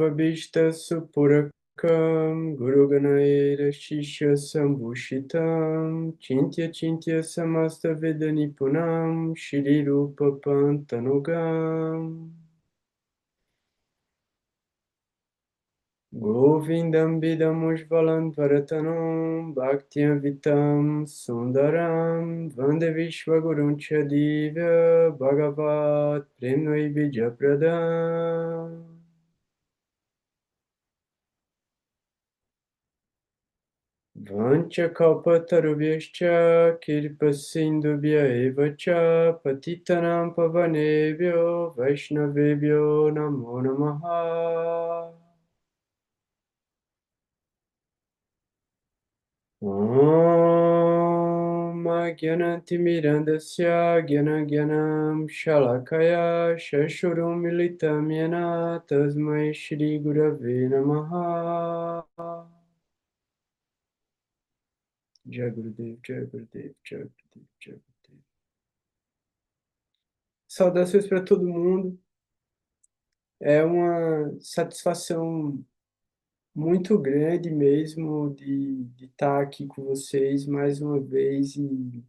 Vabhishta Supurakam Guru Ganaira Shishya Sambhushitam Chintya Chintya Samasta Vedanipunam Shri Rupa Pantanugam Govindam Bidamujvalam Varatanam Bhaktiam Vitam Sundaram Vande Vishwagurun Chadivya Bhagavat Premnoi Bijapradam Vanchakalpatarubhyascha Kirpasindubhya evacha Patitanam pavanebhyo Vaishnavebhyo Namo Namaha Om Agyanantimirandasya Gyanagyanam Shalakaya Shashurum Militam Yena Tasmai Shri Gurave Namaha Jai Gurudev, Jai Gurudev, Jai Gurudev, Jai Gurudev. Saudações para todo mundo. É uma satisfação muito grande mesmo de estar aqui com vocês mais uma vez e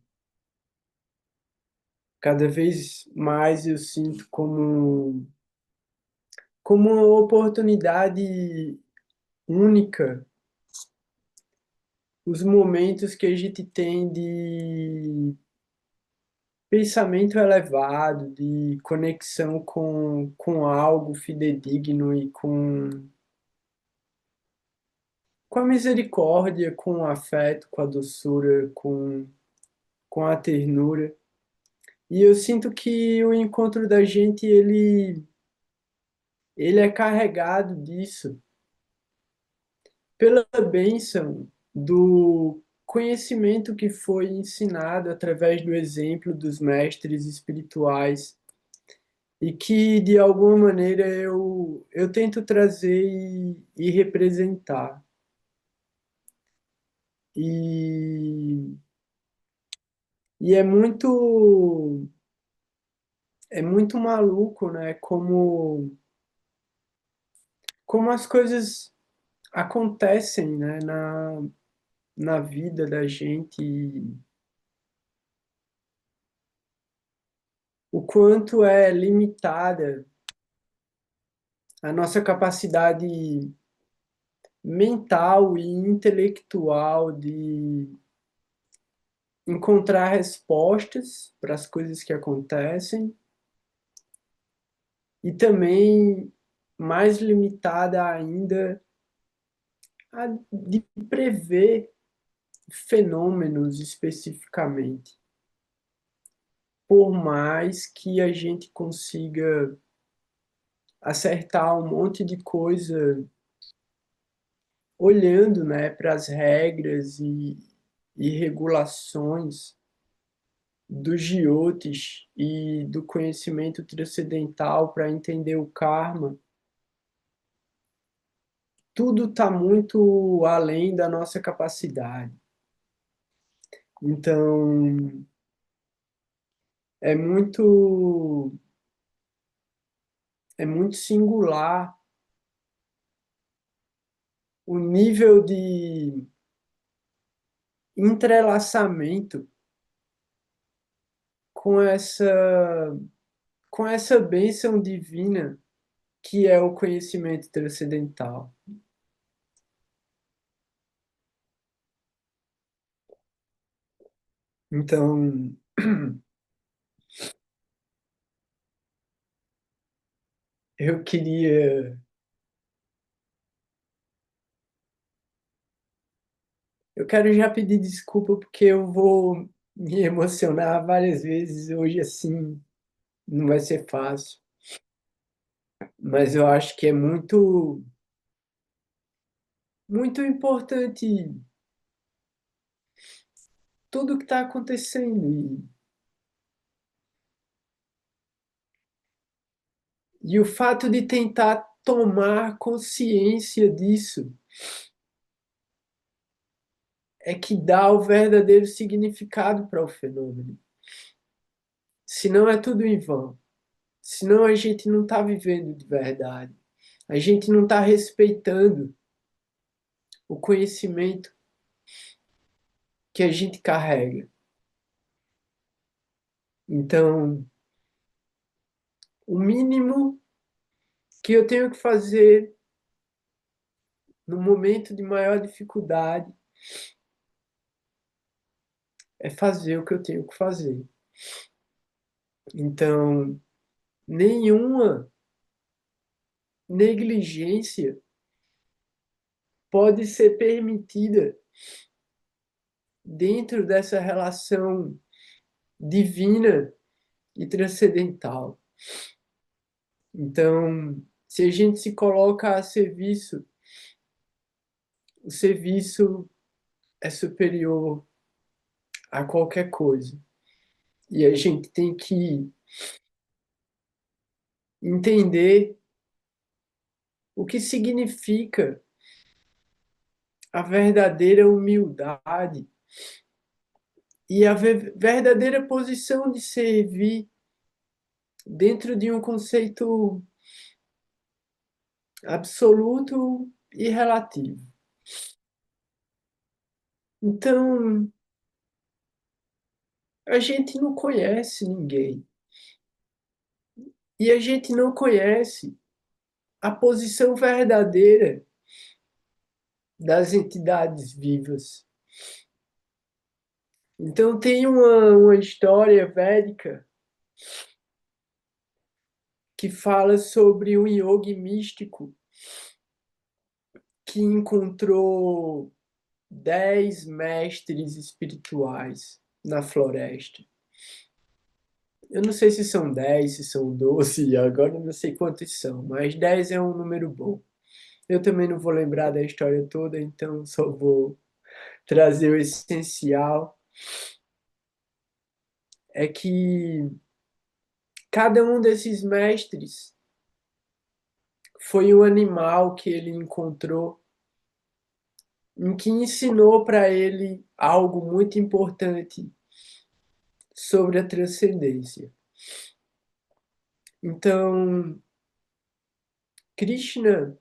cada vez mais eu sinto como uma oportunidade única os momentos que a gente tem de pensamento elevado, de conexão com algo fidedigno e com a misericórdia, com o afeto, com a doçura, com a ternura. E eu sinto que o encontro da gente, ele é carregado disso, pela bênção do conhecimento que foi ensinado através do exemplo dos mestres espirituais e que, de alguma maneira, eu tento trazer e representar. E, e é muito maluco, né? Como as coisas acontecem, né? Na vida da gente. O quanto é limitada a nossa capacidade mental e intelectual de encontrar respostas para as coisas que acontecem e também mais limitada ainda de prever fenômenos especificamente. Por mais que a gente consiga acertar um monte de coisa olhando, né, para as regras e regulações dos jyotis e do conhecimento transcendental para entender o karma, tudo está muito além da nossa capacidade. Então, é muito é muito singular o nível de entrelaçamento com essa bênção divina que é o conhecimento transcendental. Então, eu queria eu quero já pedir desculpa porque eu vou me emocionar várias vezes hoje assim, não vai ser fácil, mas eu acho que é muito importante tudo que está acontecendo e o fato de tentar tomar consciência disso é que dá o verdadeiro significado para o fenômeno. Senão é tudo em vão. Senão a gente não está vivendo de verdade. A gente não está respeitando o conhecimento que a gente carrega. Então, o mínimo que eu tenho que fazer no momento de maior dificuldade é fazer o que eu tenho que fazer. Então, nenhuma negligência pode ser permitida dentro dessa relação divina e transcendental. Então, se a gente se coloca a serviço, o serviço é superior a qualquer coisa. E a gente tem que entender o que significa a verdadeira humildade e a verdadeira posição de servir dentro de um conceito absoluto e relativo. Então, a gente não conhece ninguém e a gente não conhece a posição verdadeira das entidades vivas. Então, tem uma história védica que fala sobre um yogi místico que encontrou 10 mestres espirituais na floresta. Eu não sei se são 10, se são 12, agora eu não sei quantos são, mas 10 é um número bom. Eu também não vou lembrar da história toda, então só vou trazer o essencial. É que cada um desses mestres foi um animal que ele encontrou, em que ensinou para ele algo muito importante sobre a transcendência. Então, Krishna,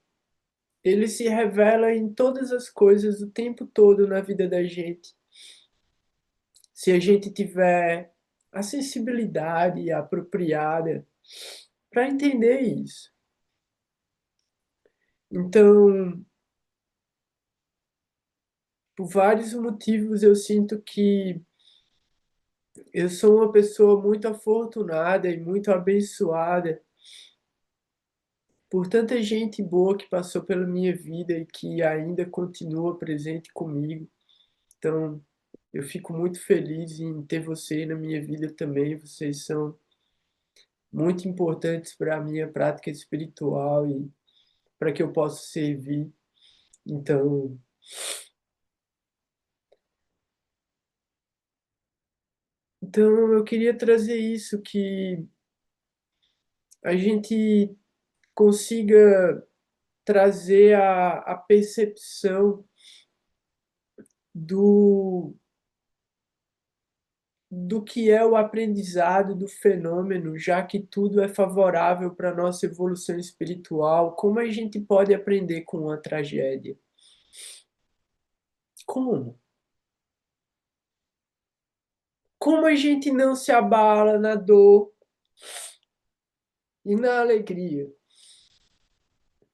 ele se revela em todas as coisas o tempo todo na vida da gente. Se a gente tiver a sensibilidade apropriada para entender isso. Então, por vários motivos, eu sinto que eu sou uma pessoa muito afortunada e muito abençoada por tanta gente boa que passou pela minha vida e que ainda continua presente comigo. Então, eu fico muito feliz em ter você na minha vida também. Vocês são muito importantes para a minha prática espiritual e para que eu possa servir. Então, então eu queria trazer isso, que a gente consiga trazer a percepção do, do que é o aprendizado do fenômeno, já que tudo é favorável para a nossa evolução espiritual. Como a gente pode aprender com uma tragédia? Como? Como a gente não se abala na dor e na alegria,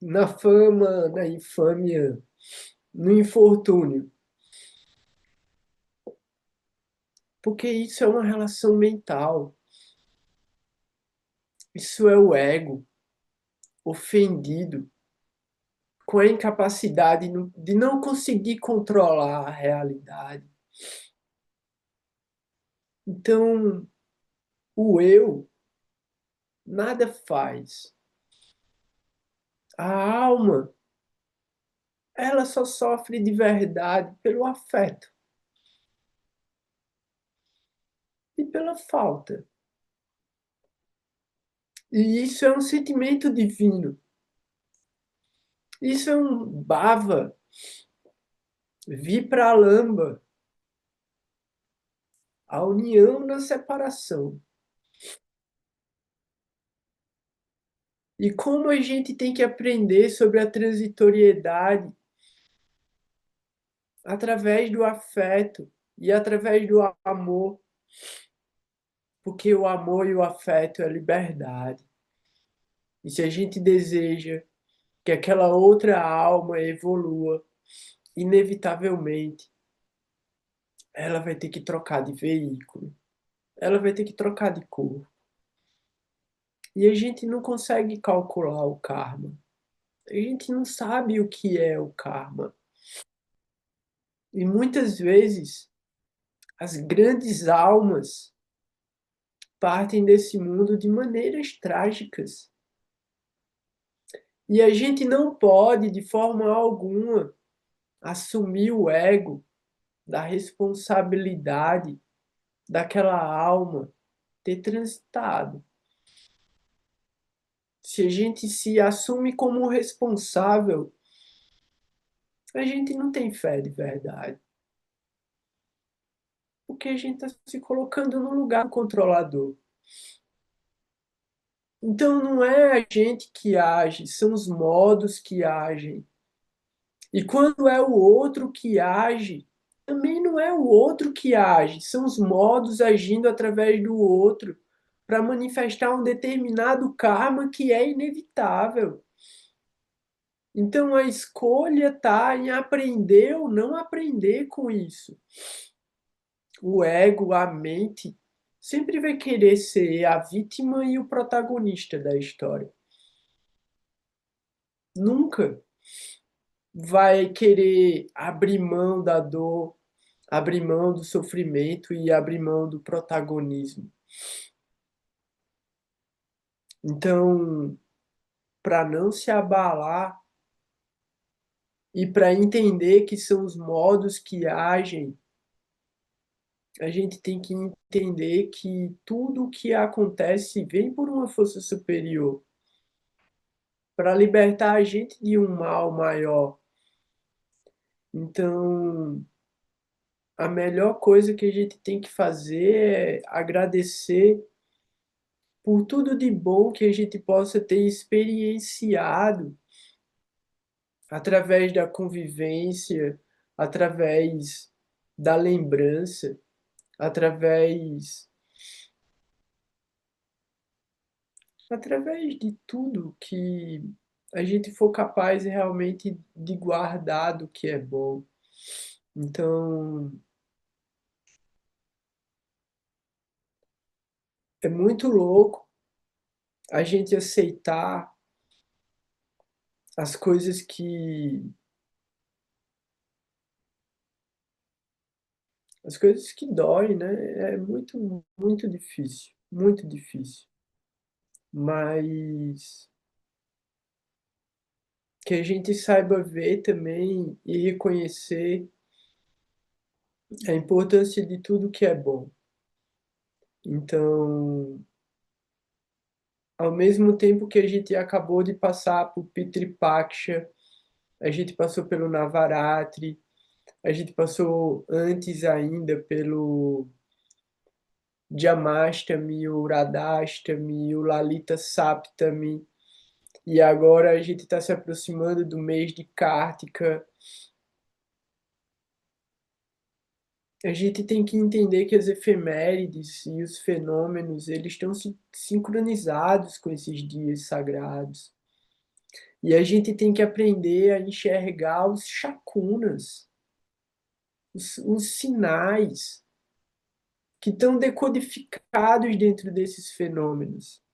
na fama, na infâmia, no infortúnio? Porque isso é uma relação mental. Isso é o ego ofendido com a incapacidade de não conseguir controlar a realidade. Então, o eu nada faz. A alma, ela só sofre de verdade pelo afeto e pela falta. E isso é um sentimento divino. Isso é um bhava, vipralamba, a união na separação. E como a gente tem que aprender sobre a transitoriedade através do afeto e através do amor, porque o amor e o afeto é liberdade. E se a gente deseja que aquela outra alma evolua, inevitavelmente, ela vai ter que trocar de veículo, ela vai ter que trocar de cor. E a gente não consegue calcular o karma. A gente não sabe o que é o karma. E muitas vezes as grandes almas partem desse mundo de maneiras trágicas. E a gente não pode, de forma alguma, assumir o ego da responsabilidade daquela alma ter transitado. Se a gente se assume como responsável, a gente não tem fé de verdade. Porque a gente está se colocando no lugar do controlador. Então não é a gente que age, são os modos que agem. E quando é o outro que age, também não é o outro que age, são os modos agindo através do outro para manifestar um determinado karma que é inevitável. Então a escolha está em aprender ou não aprender com isso. O ego, a mente, sempre vai querer ser a vítima e o protagonista da história. Nunca vai querer abrir mão da dor, abrir mão do sofrimento e abrir mão do protagonismo. Então, para não se abalar e para entender que são os modos que agem, a gente tem que entender que tudo o que acontece vem por uma força superior para libertar a gente de um mal maior. Então, a melhor coisa que a gente tem que fazer é agradecer por tudo de bom que a gente possa ter experienciado através da convivência, através da lembrança, através através de tudo que a gente for capaz realmente de guardar do que é bom. Então, é muito louco a gente aceitar as coisas que doem, né? É muito difícil, muito difícil. Mas que a gente saiba ver também e reconhecer a importância de tudo que é bom. Então, ao mesmo tempo que a gente acabou de passar por Pitri Paksha, a gente passou pelo Navaratri, a gente passou antes ainda pelo Jamashtami, o Radhashtami, o Lalita Saptami, e agora a gente está se aproximando do mês de Kartika. A gente tem que entender que as efemérides e os fenômenos, eles estão sincronizados com esses dias sagrados. E a gente tem que aprender a enxergar os chakunas, os sinais que estão decodificados dentro desses fenômenos.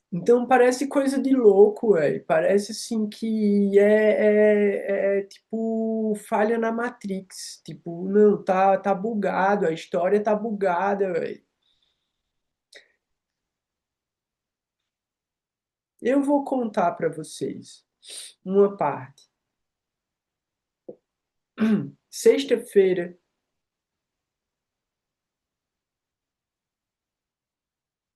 Então parece coisa de louco, velho. Parece assim que é tipo falha na Matrix. Tipo, não, tá bugado, a história tá bugada, velho. Eu vou contar para vocês uma parte. Sexta-feira,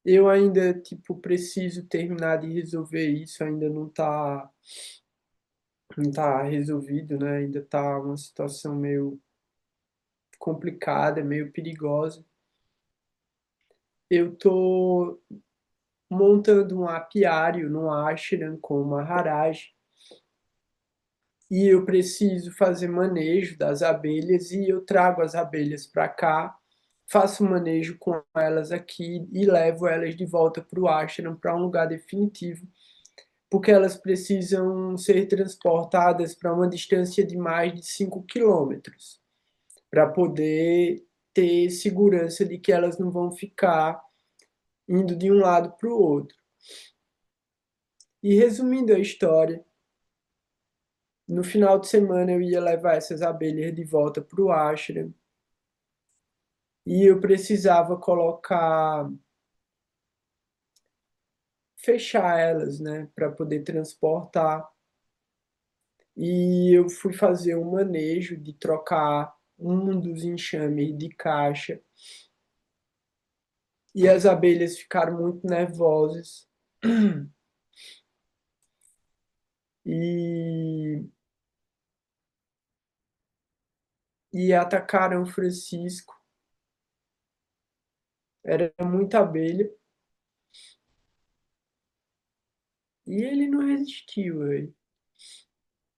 eu ainda, tipo, preciso terminar de resolver isso, ainda não tá resolvido, né? Ainda tá uma situação meio complicada, meio perigosa. Eu tô montando um apiário no ashram com uma Maharaj. E eu preciso fazer manejo das abelhas e eu trago as abelhas para cá, faço manejo com elas aqui e levo elas de volta para o ashram, para um lugar definitivo, porque elas precisam ser transportadas para uma distância de mais de 5 quilômetros, para poder ter segurança de que elas não vão ficar indo de um lado para o outro. E resumindo a história, no final de semana eu ia levar essas abelhas de volta para o ashram e eu precisava fechar elas, né, para poder transportar. E eu fui fazer um manejo de trocar um dos enxames de caixa e as abelhas ficaram muito nervosas e, e atacaram o Francisco. Era muita abelha e ele não resistiu, velho.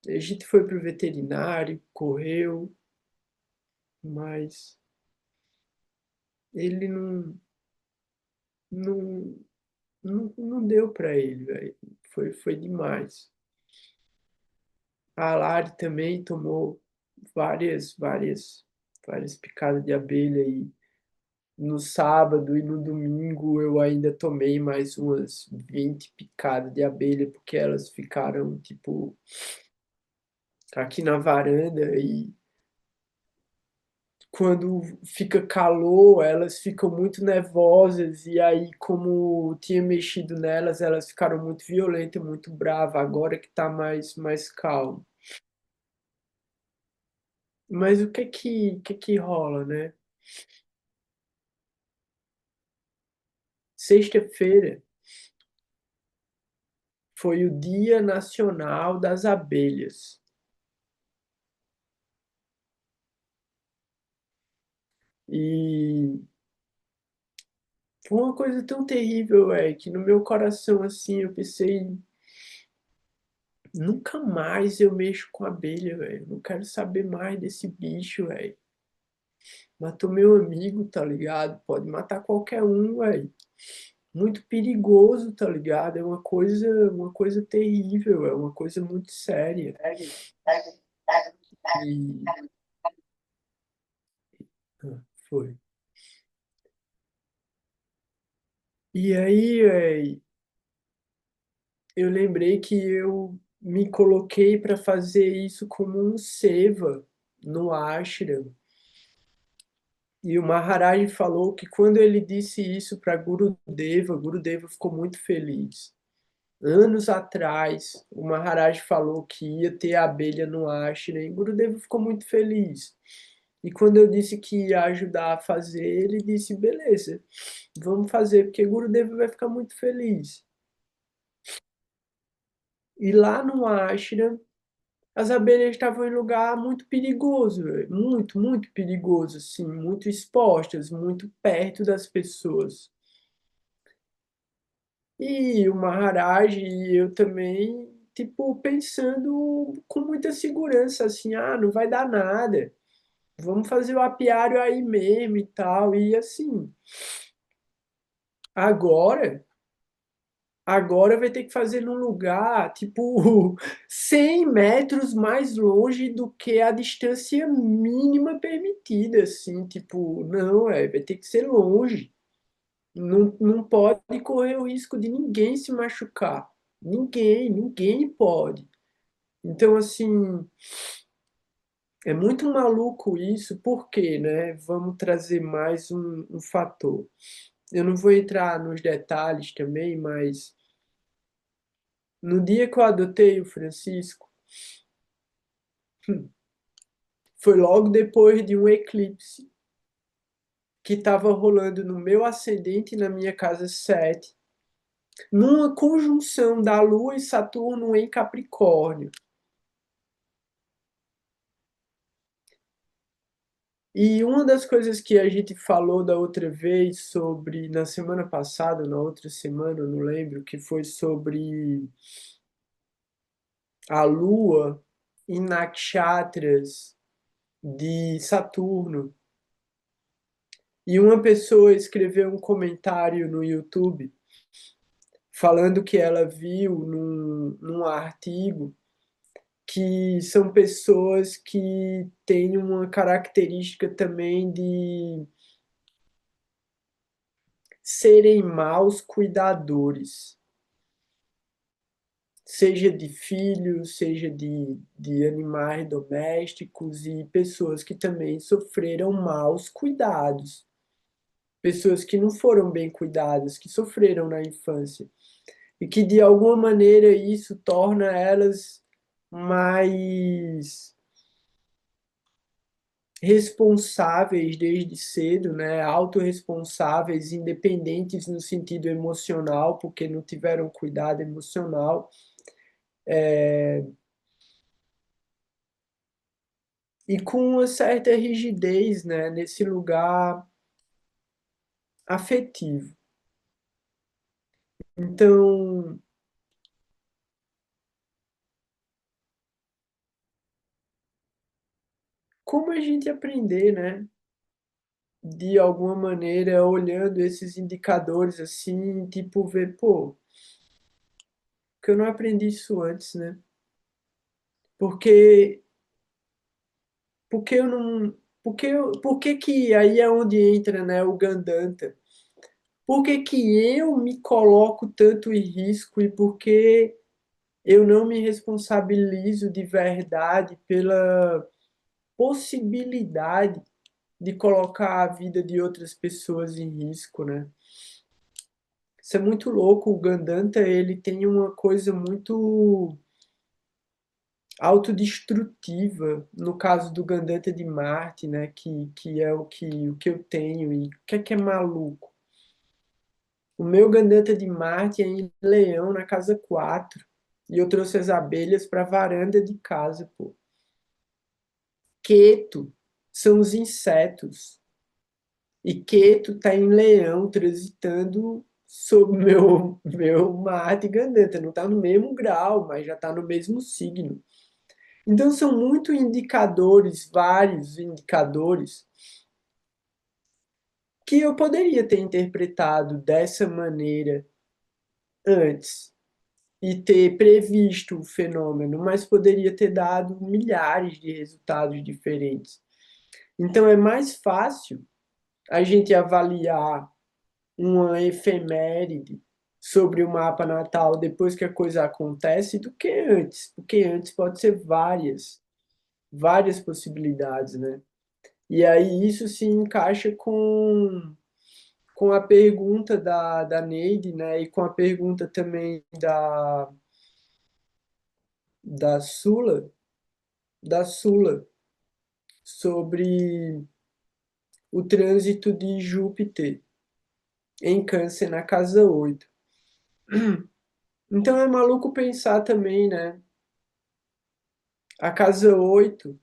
A gente foi pro veterinário, correu, mas ele não, não deu para ele, velho. Foi demais. A Lari também tomou várias picadas de abelha e no sábado e no domingo eu ainda tomei mais umas 20 picadas de abelha porque elas ficaram tipo aqui na varanda e quando fica calor, elas ficam muito nervosas e aí como tinha mexido nelas, elas ficaram muito violentas, muito bravas, agora que tá mais calmo. Mas o que que rola, né? Sexta-feira foi o Dia Nacional das Abelhas. E foi uma coisa tão terrível, que no meu coração, assim, eu pensei, nunca mais eu mexo com abelha, velho. Não quero saber mais desse bicho, velho. Matou meu amigo, tá ligado? Pode matar qualquer um, velho. Muito perigoso, tá ligado? É uma coisa terrível, é uma coisa muito séria. E foi. E aí, eu lembrei que eu me coloquei para fazer isso como um seva no ashram. E o Maharaj falou que quando ele disse isso para Gurudeva, Gurudeva ficou muito feliz. Anos atrás, o Maharaj falou que ia ter abelha no ashram e Gurudeva ficou muito feliz. E quando eu disse que ia ajudar a fazer, ele disse: beleza, vamos fazer, porque Gurudeva vai ficar muito feliz. E lá no ashram, as abelhas estavam em lugar muito perigoso, velho. Muito perigoso, assim, muito expostas, muito perto das pessoas. E o Maharaj e eu também, tipo, pensando com muita segurança, assim, não vai dar nada. Vamos fazer o apiário aí mesmo e tal. E assim, agora, agora vai ter que fazer num lugar, tipo, 100 metros mais longe do que a distância mínima permitida, assim, tipo, não, vai ter que ser longe. Não pode correr o risco de ninguém se machucar. Ninguém pode. Então, assim, é muito maluco isso, porque, né? Vamos trazer mais um fator. Eu não vou entrar nos detalhes também, mas no dia que eu adotei o Francisco, foi logo depois de um eclipse que estava rolando no meu ascendente e na minha casa 7, numa conjunção da Lua e Saturno em Capricórnio. E uma das coisas que a gente falou da outra vez sobre, na semana passada, na outra semana, eu não lembro, que foi sobre a Lua em nakshatras de Saturno. E uma pessoa escreveu um comentário no YouTube falando que ela viu num artigo que são pessoas que têm uma característica também de serem maus cuidadores, seja de filhos, seja de animais domésticos e pessoas que também sofreram maus cuidados, pessoas que não foram bem cuidadas, que sofreram na infância e que de alguma maneira isso torna elas mais responsáveis desde cedo, né? Autorresponsáveis, independentes no sentido emocional, porque não tiveram cuidado emocional, e com uma certa rigidez, né? Nesse lugar afetivo. Então, como a gente aprender, né? De alguma maneira, olhando esses indicadores assim, tipo, ver, pô, que eu não aprendi isso antes, né? Porque, porque eu não. Por que que aí é onde entra, né, o Gandanta? Por que que eu me coloco tanto em risco e por que eu não me responsabilizo de verdade pela possibilidade de colocar a vida de outras pessoas em risco, né? Isso é muito louco. O Gandanta, ele tem uma coisa muito autodestrutiva, no caso do Gandanta de Marte, né, que é o que eu tenho, e o que é maluco? O meu Gandanta de Marte é em Leão, na casa 4 e eu trouxe as abelhas para a varanda de casa, pô. Queto são os insetos, e Queto tá em Leão, transitando sob meu Marte Gandanta, não tá no mesmo grau, mas já tá no mesmo signo. Então, são muitos indicadores, vários indicadores, que eu poderia ter interpretado dessa maneira antes e ter previsto o fenômeno, mas poderia ter dado milhares de resultados diferentes. Então, é mais fácil a gente avaliar uma efeméride sobre o mapa natal depois que a coisa acontece do que antes, porque antes pode ser várias possibilidades, né? E aí isso se encaixa com a pergunta da Neide, né? E com a pergunta também da Sula, da Sula, sobre o trânsito de Júpiter em Câncer na casa 8. Então é maluco pensar também, né? A casa 8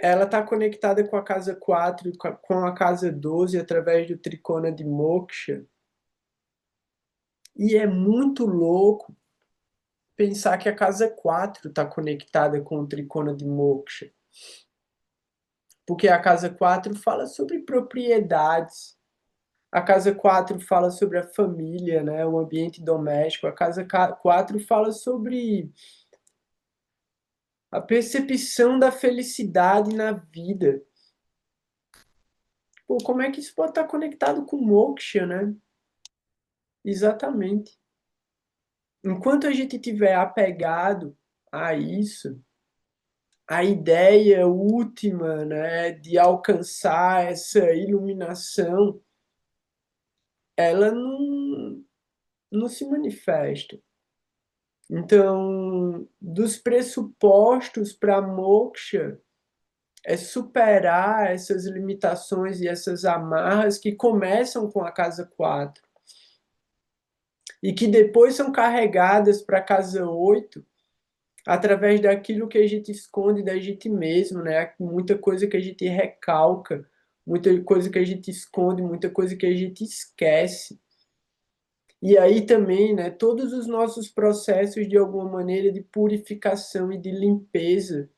ela está conectada com a casa 4 e com a casa 12 através do tricona de Moksha. E é muito louco pensar que a casa 4 está conectada com o tricona de Moksha, porque a casa 4 fala sobre propriedades, a casa 4 fala sobre a família, né, o ambiente doméstico, a casa 4 fala sobre a percepção da felicidade na vida. Pô, como é que isso pode estar conectado com Moksha, né? Exatamente. Enquanto a gente tiver apegado a isso, a ideia última, né, de alcançar essa iluminação, ela não se manifesta. Então, dos pressupostos para moksha é superar essas limitações e essas amarras que começam com a casa 4 e que depois são carregadas para a casa 8 através daquilo que a gente esconde da gente mesmo, né? Muita coisa que a gente recalca, muita coisa que a gente esconde, muita coisa que a gente esquece. E aí também, né, todos os nossos processos de alguma maneira de purificação e de limpeza,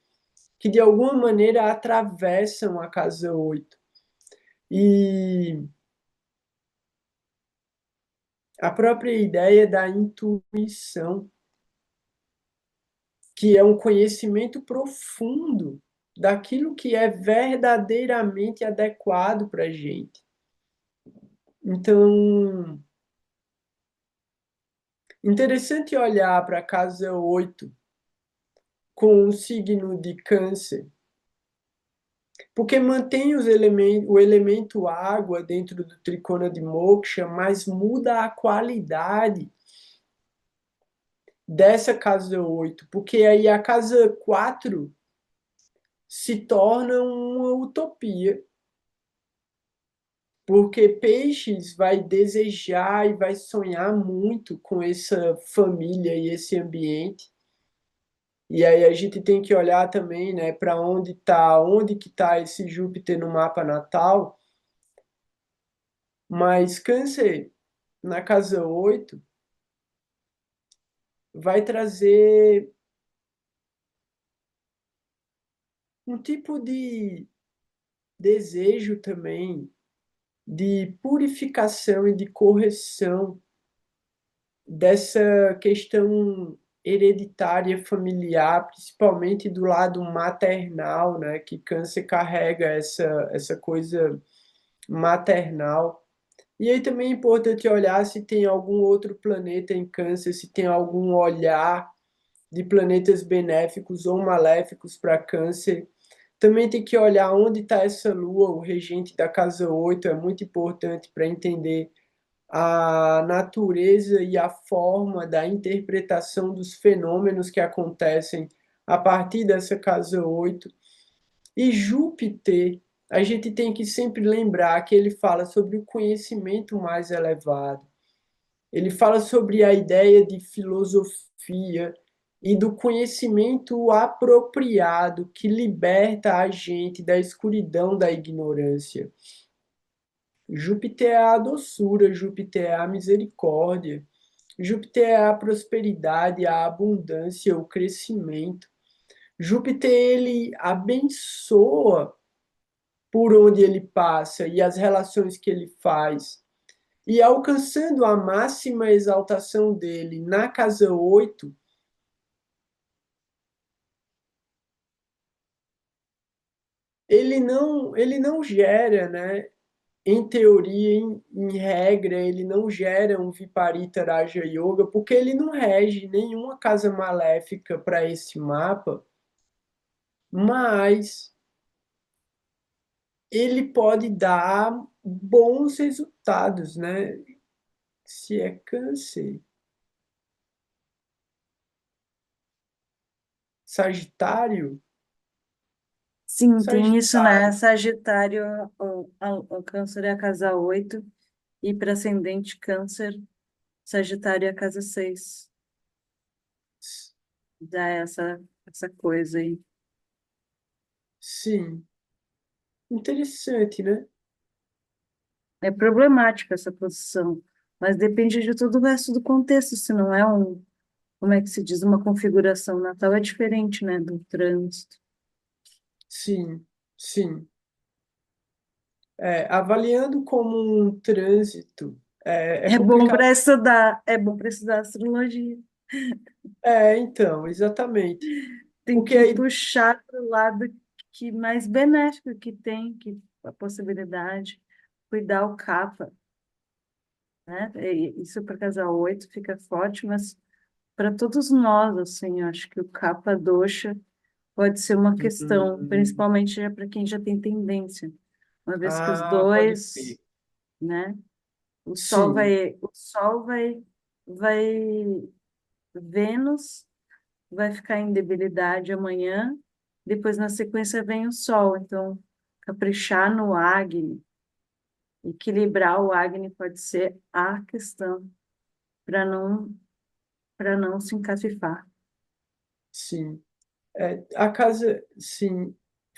que de alguma maneira atravessam a casa 8. E a própria ideia da intuição, que é um conhecimento profundo daquilo que é verdadeiramente adequado para a gente. Então, interessante olhar para a casa 8 com o signo de Câncer, porque mantém o elemento água dentro do tricona de Moksha, mas muda a qualidade dessa casa 8, porque aí a casa 4 se torna uma utopia, porque Peixes vai desejar e vai sonhar muito com essa família e esse ambiente. E aí a gente tem que olhar também, né, para onde que tá esse Júpiter no mapa natal. Mas Câncer na casa 8 vai trazer um tipo de desejo também de purificação e de correção dessa questão hereditária familiar, principalmente do lado maternal, né, que Câncer carrega essa coisa maternal. E aí também é importante olhar se tem algum outro planeta em Câncer, se tem algum olhar de planetas benéficos ou maléficos para Câncer. Também tem que olhar onde está essa Lua, o regente da casa 8 é muito importante para entender a natureza e a forma da interpretação dos fenômenos que acontecem a partir dessa casa 8. E Júpiter, a gente tem que sempre lembrar que ele fala sobre o conhecimento mais elevado. Ele fala sobre a ideia de filosofia e do conhecimento apropriado que liberta a gente da escuridão da ignorância. Júpiter é a doçura, Júpiter é a misericórdia, Júpiter é a prosperidade, a abundância, o crescimento. Júpiter, ele abençoa por onde ele passa e as relações que ele faz. E alcançando a máxima exaltação dele na casa 8, ele não gera, né? Em teoria, em regra, ele não gera um Viparita Raja Yoga, porque ele não rege nenhuma casa maléfica para esse mapa, mas ele pode dar bons resultados, né? Se é Câncer, Sagitário, Sim, tem isso, né? Sagitário, Sagitário, o Câncer é a casa 8 e para ascendente Câncer, Sagitário é a casa 6. Já é essa coisa aí. sim, interessante, né? É problemática essa posição, mas depende de todo o resto do contexto, se não é como é que se diz, uma configuração natal é diferente, né, do trânsito. Sim, sim. Avaliando como um trânsito é complicado. É bom para estudar astrologia. Então, exatamente. Tem Porque que aí. puxar para o lado que mais benéfico que tem, que a possibilidade, cuidar o capa, né? E isso para casal 8 fica forte, mas para todos nós, assim, eu acho que o capa doxa pode ser uma questão, Hum, principalmente para quem já tem tendência, uma vez que os pode crer. dois, né? Sim. O Sol vai, Vênus vai ficar em debilidade amanhã, depois na sequência vem o Sol, então caprichar no Agni, equilibrar o Agni pode ser a questão para não se encafifar. sim. A casa, sim,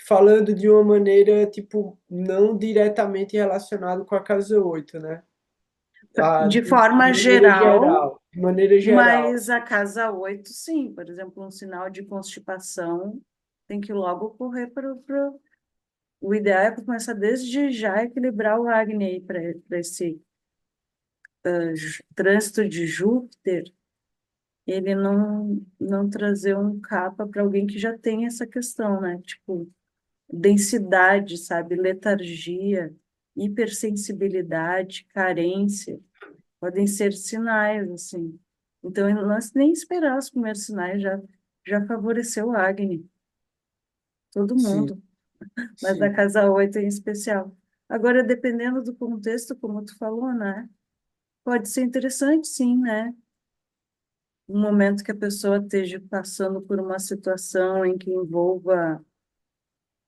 falando de uma maneira, tipo, não diretamente relacionado com a casa 8, né? De De forma maneira geral, geral, de maneira geral. mas a casa 8 sim. Por exemplo, um sinal de constipação tem que logo correr para o... O ideal é começar desde já a equilibrar o Agni aí para esse trânsito de Júpiter, ele não trazer um capa para alguém que já tem essa questão, né? Tipo, densidade, sabe? Letargia, hipersensibilidade, carência, podem ser sinais, assim. Então, nós nem esperar os primeiros sinais já favoreceu o Agni, todo Sim, mundo, mas da sim, casa 8 em especial. Agora, dependendo do contexto, como tu falou, né? Pode ser interessante, sim, né? Um momento que a pessoa esteja passando por uma situação em que envolva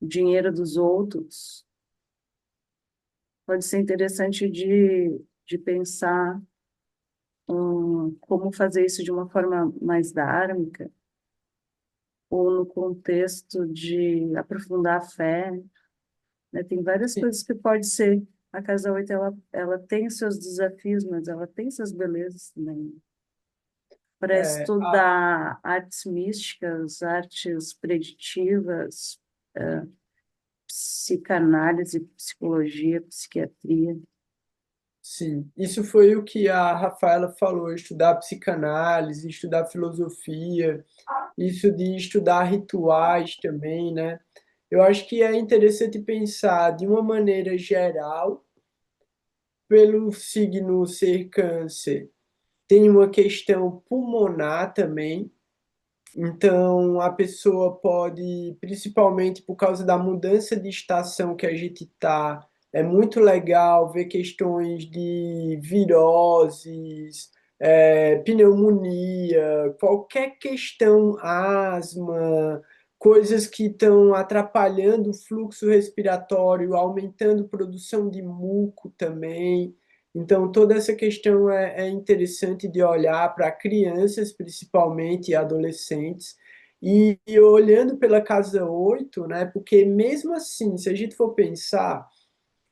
dinheiro dos outros, pode ser interessante de pensar como fazer isso de uma forma mais dármica, ou no contexto de aprofundar a fé, né? Tem várias sim. coisas que pode ser. A Casa 8 ela tem seus desafios, mas ela tem suas belezas também. Para É, estudar artes místicas, artes preditivas, psicanálise, psicologia, psiquiatria. sim, isso foi o que a Rafaela falou, estudar psicanálise, estudar filosofia, isso de estudar rituais também, né? Eu acho que é interessante pensar de uma maneira geral, pelo signo ser câncer, tem uma questão pulmonar também, então a pessoa pode, principalmente por causa da mudança de estação que a gente está, é muito legal ver questões de viroses, pneumonia, qualquer questão, asma, coisas que estão atrapalhando o fluxo respiratório, aumentando a produção de muco também. Então, toda essa questão é interessante de olhar para crianças, principalmente, e adolescentes, e olhando pela casa 8, né? Porque mesmo assim, se a gente for pensar,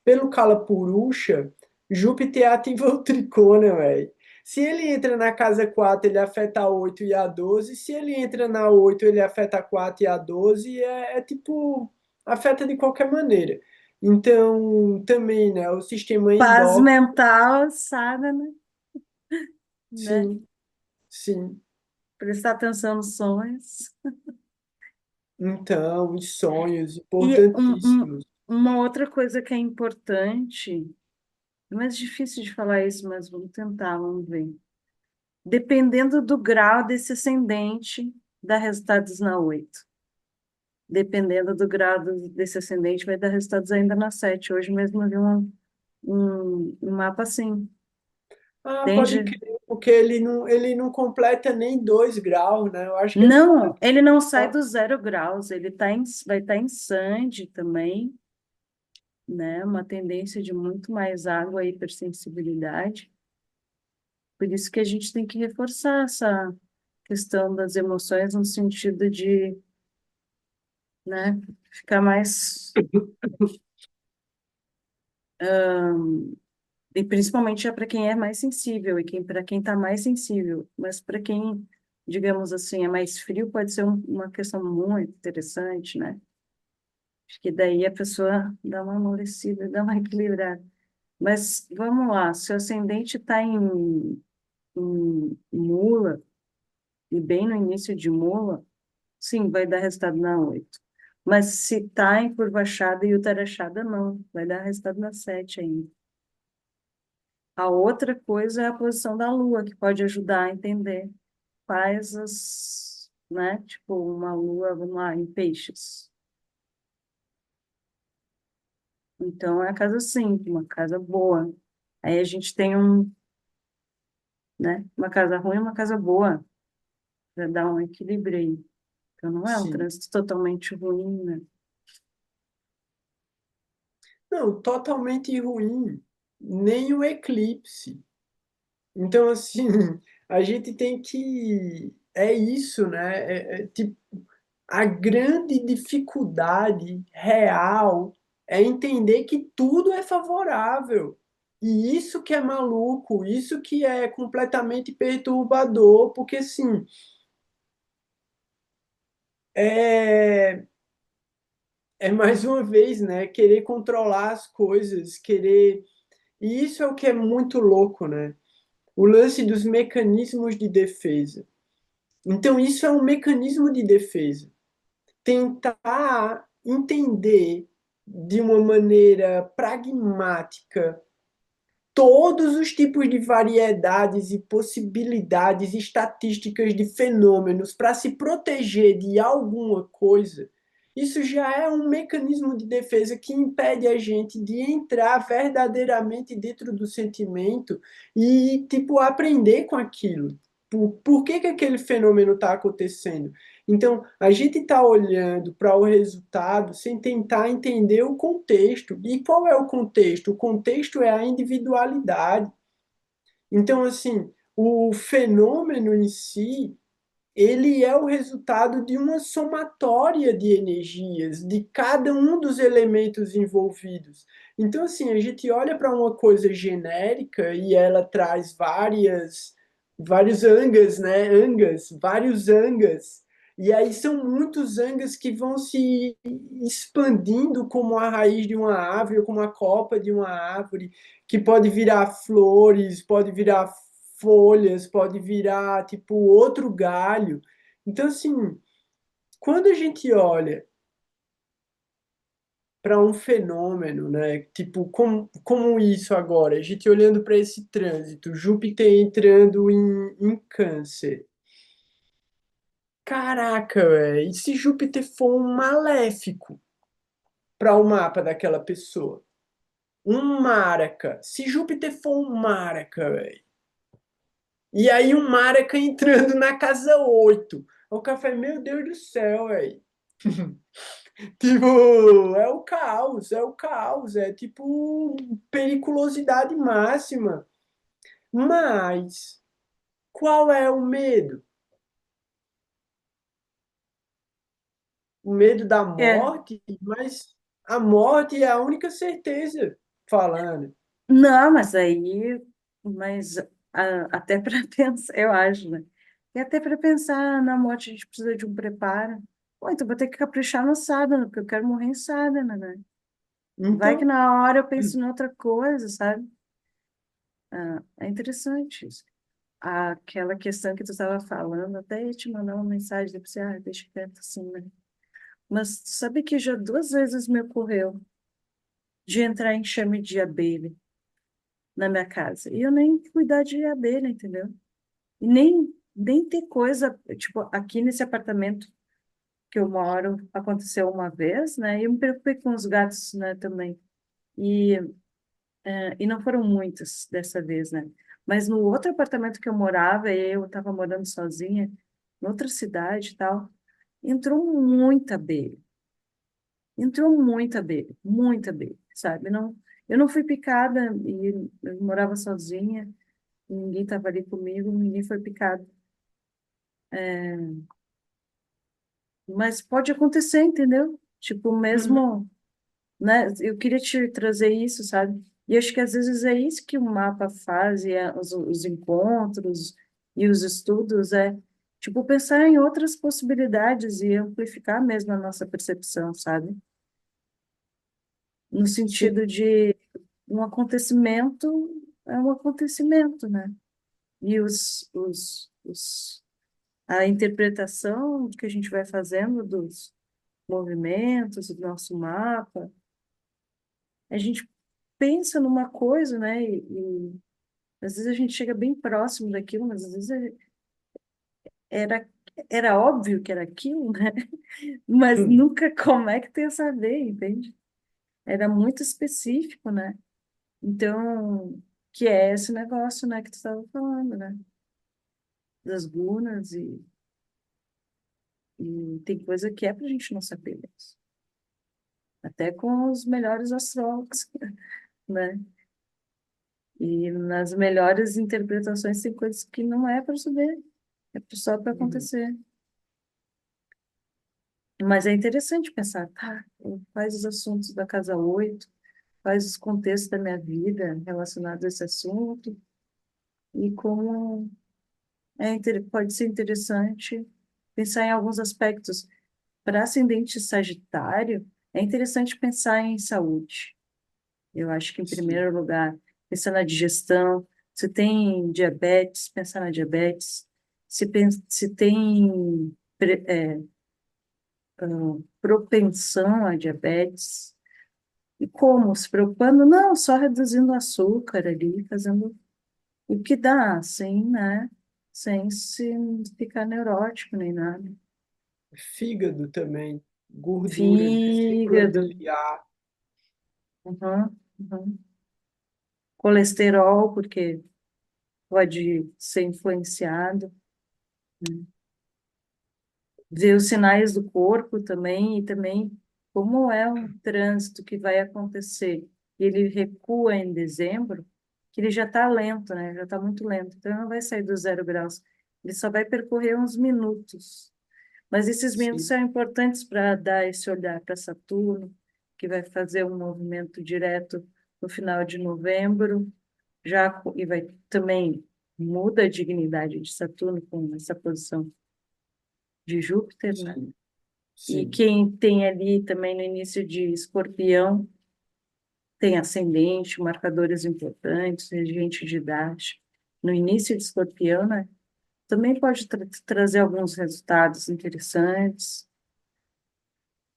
pelo Kalapurusha, Júpiter ativa o tricona, velho. Se ele entra na casa 4, ele afeta a 8 e a 12. Se ele entra na 8, ele afeta a 4 e a 12. Tipo, afeta de qualquer maneira. Então, também, né, o sistema Paz endócrino, mental, sabe, né? sim, sim. Prestar atenção nos sonhos. Então, os sonhos E importantíssimos. uma outra coisa que é importante, é mais difícil de falar isso, mas vamos tentar, vamos ver. Dependendo do grau desse ascendente, dá resultados na 8. Dependendo do grau desse ascendente, vai dar resultados ainda na 7. Hoje mesmo eu vi um mapa assim, Ah, pode entende? crer, porque ele não completa nem 2 graus, né? Eu acho que ele Não, completa ele não sai só. do 0 graus, vai estar em Sandy também, né? Uma tendência de muito mais água e hipersensibilidade. Por isso que a gente tem que reforçar essa questão das emoções no sentido de, né, ficar mais, e principalmente para quem é mais sensível e para quem está mais sensível, mas para quem, digamos assim, é mais frio, pode ser uma questão muito interessante, né? Acho que daí a pessoa dá uma amolecida, dá uma equilibrada. Mas vamos lá, se o ascendente está em mula, e bem no início de mula, sim, vai dar resultado na 8. Mas se está em curva achada e útero achada, não, vai dar resultado na 7 ainda. A outra coisa é a posição da lua, que pode ajudar a entender quais as, né, tipo uma lua, vamos lá, em peixes. Então é a casa 5, uma casa boa. Aí a gente tem né, uma casa ruim e uma casa boa, para dar um equilíbrio aí. Então não é um Sim. trânsito totalmente ruim, né? Não, totalmente ruim. Nem o eclipse. Então, assim, a gente tem que é isso, né? Tipo, a grande dificuldade real é entender que tudo é favorável. E isso que é maluco, isso que é completamente perturbador, porque assim, é, é mais uma vez, né, querer controlar as coisas, querer. E isso é o que é muito louco, né? O lance dos mecanismos de defesa. Então, isso é um mecanismo de defesa. Tentar entender de uma maneira pragmática todos os tipos de variedades e possibilidades estatísticas de fenômenos para se proteger de alguma coisa, isso já é um mecanismo de defesa que impede a gente de entrar verdadeiramente dentro do sentimento e, tipo, aprender com aquilo. Por que que aquele fenômeno está acontecendo? Então, a gente está olhando para o resultado sem tentar entender o contexto. E qual é o contexto? O contexto é a individualidade. Então, assim, o fenômeno em si, ele é o resultado de uma somatória de energias, de cada um dos elementos envolvidos. Então, assim, a gente olha para uma coisa genérica e ela traz vários angas, né? Vários angas. E aí são muitos angas que vão se expandindo como a raiz de uma árvore, ou como a copa de uma árvore, que pode virar flores, pode virar folhas, pode virar tipo outro galho. Então, assim, quando a gente olha para um fenômeno, né, tipo como isso agora, a gente olhando para esse trânsito, Júpiter entrando em Câncer. Caraca, velho, e se Júpiter for um maléfico para o mapa daquela pessoa? Um Maraca. Se Júpiter for um Maraca, velho. E aí um Maraca entrando na casa 8. O café, meu Deus do céu, velho. Tipo, é o caos, é tipo periculosidade máxima. Mas qual é o medo? O medo da É, morte, mas a morte é a única certeza falando. não, mas até para pensar, eu acho, né? E até para pensar na morte, a gente precisa de um preparo. Pô, então vou ter que caprichar no sábado, porque eu quero morrer em sábado, né? Vai que Então, na hora eu penso em outra coisa, sabe? É interessante isso. Aquela questão que tu estava falando, até ia te mandar uma mensagem, depois você, deixa quieto assim, né? Mas sabe que já 2 vezes me ocorreu de entrar em chame de abelha na minha casa. E eu nem cuidar de abelha, entendeu? E nem ter coisa, tipo, aqui nesse apartamento que eu moro, aconteceu uma vez, né? E eu me preocupei com os gatos, né, também. E, e não foram muitos dessa vez, né? Mas no outro apartamento que eu morava, eu estava morando sozinha, em outra cidade e tal, entrou muita abelha, sabe? Não, eu não fui picada e eu morava sozinha, ninguém estava ali comigo, ninguém foi picado. Mas pode acontecer, entendeu? Tipo, uhum, mesmo, né? Eu queria te trazer isso, sabe? E acho que às vezes é isso que o mapa faz, e os encontros e os estudos, tipo, pensar em outras possibilidades e amplificar mesmo a nossa percepção, sabe? No sim, sentido de um acontecimento é um acontecimento, né? E a interpretação que a gente vai fazendo dos movimentos do nosso mapa, a gente pensa numa coisa, né? E às vezes a gente chega bem próximo daquilo, mas às vezes era, era óbvio que era aquilo, né? Mas nunca conecta a saber, entende? Era muito específico, né? Então, que é esse negócio, né, que tu estava falando, né? Das gunas e tem coisa que é pra gente não saber mesmo. Até com os melhores astrólogos, né? E nas melhores interpretações tem coisas que não é para saber. É só para Uhum. acontecer. Mas é interessante pensar, tá, quais os assuntos da casa 8, quais os contextos da minha vida relacionados a esse assunto, e como pode ser interessante pensar em alguns aspectos. Para ascendente Sagitário, é interessante pensar em saúde. Eu acho que, em Sim. primeiro lugar, pensar na digestão. Se tem diabetes, pensar na diabetes. Se tem propensão a diabetes, e como? Se preocupando? Não, só reduzindo o açúcar ali, fazendo o que dá, sem, né? Sem se ficar neurótico nem nada. Fígado também, gordura, vesícula Fígado, biliar. uhum, uhum. Colesterol, porque pode ser influenciado. Ver os sinais do corpo também, e também como é um trânsito que vai acontecer. E ele recua em dezembro, que ele já está lento, né? Já está muito lento. Então, ele não vai sair do 0 graus. Ele só vai percorrer uns minutos. Mas esses minutos Sim. são importantes para dar esse olhar para Saturno, que vai fazer um movimento direto no final de novembro, e vai também muda a dignidade de Saturno com essa posição de Júpiter, né? Sim, E sim. quem tem ali também no início de Escorpião tem ascendente, marcadores importantes, regente de idade. No início de Escorpião, né? Também pode trazer alguns resultados interessantes.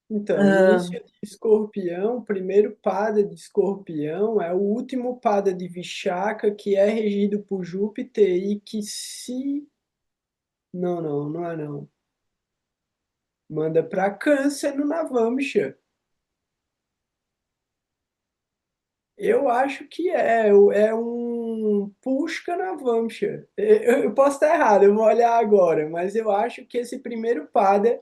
Então, Ah, início de Escorpião, primeiro pada de Escorpião é o último pada de Vishaka que é regido por Júpiter e que se... Não, não, não é não. Manda para Câncer no Navamsha. Eu acho que é um Pushka Navamsha. Eu posso estar errado, eu vou olhar agora, mas eu acho que esse primeiro pada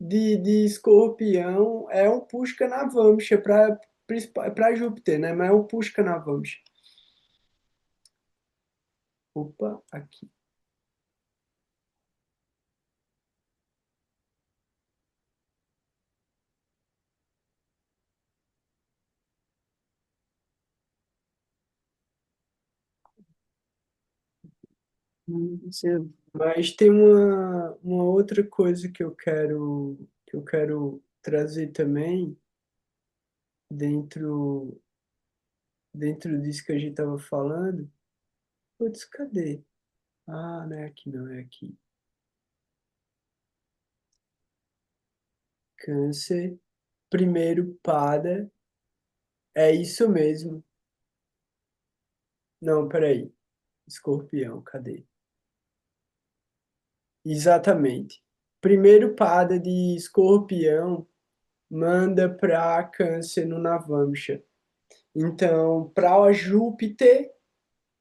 de Escorpião é um Pushka Navamsha para Júpiter, né? Mas é um Pushka Navamsha. Opa, aqui. isso- Mas tem uma outra coisa que eu quero trazer também dentro dentro disso que a gente estava falando. Putz, cadê? Ah, não é aqui, não é aqui. Câncer, primeiro pada, é isso mesmo. Não, peraí. Escorpião, cadê? Exatamente. Primeiro pada de Escorpião manda para Câncer no Navamsha. Então, para Júpiter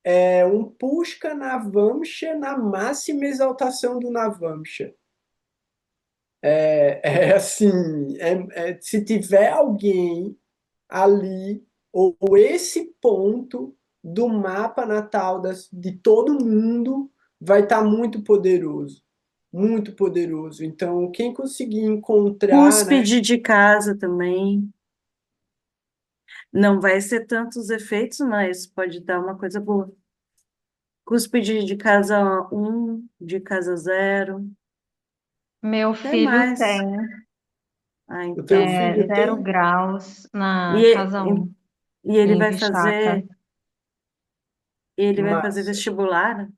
é um Pushka Navamsha na máxima exaltação do Navamsha. É assim, se tiver alguém ali, ou esse ponto do mapa natal de todo mundo vai estar muito poderoso. Muito poderoso. Então, quem conseguir encontrar, né? Cúspide de casa também. Não vai ser tantos efeitos, mas pode dar uma coisa boa. Cúspide de casa 1, de casa 0, Meu até filho mais. tem Ah, O teu então. filho 0 graus E, na e, casa um e ele em vai Vixaca. fazer, ele vai fazer massa. vestibular, né?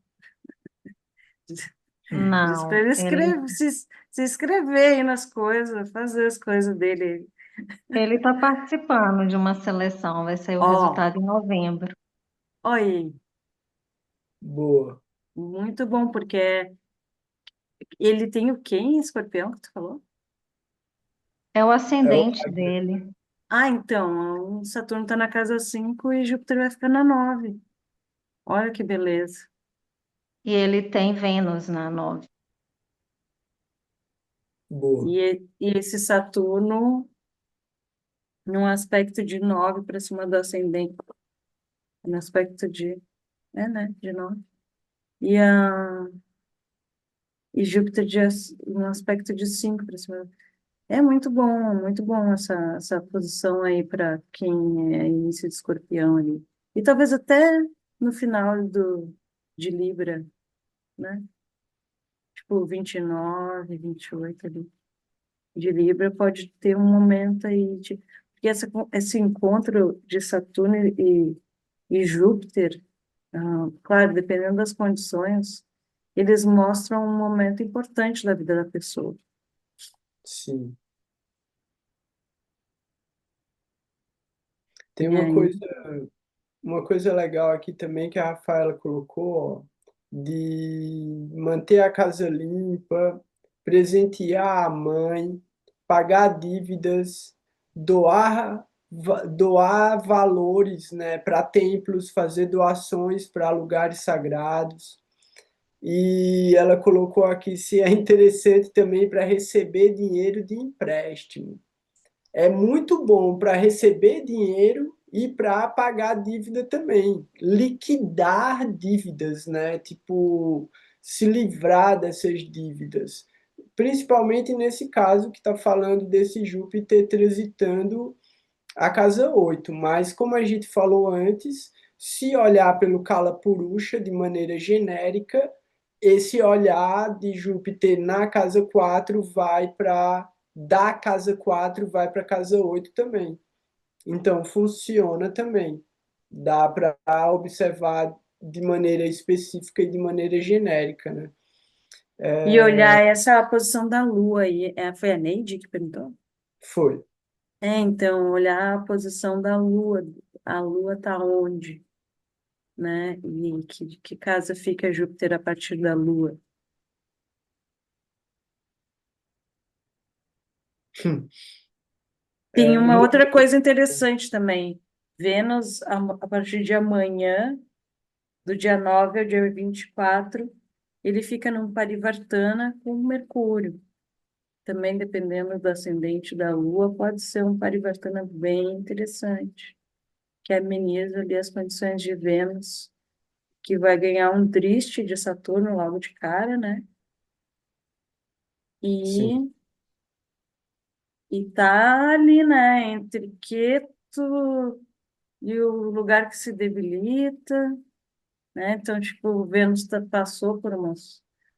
Diz para Não, ele ele se inscrever aí nas coisas, fazer as coisas dele. ele está participando de uma seleção, vai sair o Ó, resultado em novembro. ó aí, Boa. muito bom, porque ele tem o quê em Escorpião que tu falou? É o É o ascendente Águia. dele. Ah, então, o Saturno está na casa 5 e Júpiter vai ficar na 9. Olha que beleza. E ele tem Vênus na 9. Boa. E esse Saturno, num aspecto de 9 para cima do ascendente, no aspecto de, né, de 9. E, a, e Júpiter um aspecto de 5 para cima. É muito bom essa posição aí para quem é início de Escorpião ali. E talvez até no final de Libra, né? Tipo 29, 28 ali. De Libra pode ter um momento aí porque esse encontro de Saturno e Júpiter, claro, dependendo das condições, eles mostram um momento importante da vida da pessoa. Sim. Tem E aí, uma coisa legal aqui também que a Rafaela colocou, ó, de manter a casa limpa, presentear a mãe, pagar dívidas, doar valores, né, para templos, fazer doações para lugares sagrados. E ela colocou aqui se é interessante também para receber dinheiro de empréstimo. É muito bom para receber dinheiro e para pagar dívida também. Liquidar dívidas, né? Tipo, se livrar dessas dívidas. Principalmente nesse caso que está falando desse Júpiter transitando a casa 8. Mas, como a gente falou antes, se olhar pelo Kala Purusha de maneira genérica, esse olhar de Júpiter na casa 4 vai para da casa 4 vai para a casa 8 também. Então, funciona também. Dá para observar de maneira específica e de maneira genérica, né? e olhar essa posição da Lua aí, foi a Neide que perguntou? Foi. Então, olhar a posição da Lua, a Lua está onde, né? E que casa fica Júpiter a partir da Lua? Tem uma No, outra coisa interessante também. Vênus, a partir de amanhã, do dia 9 ao dia 24, ele fica num Parivartana com Mercúrio. Também, dependendo do ascendente da Lua, pode ser um Parivartana bem interessante, que ameniza ali as condições de Vênus, que vai ganhar um triste de Saturno logo de cara, né? sim. E, e tá ali, né, entre Queto e o lugar que se debilita, né? Então, tipo, o Vênus passou por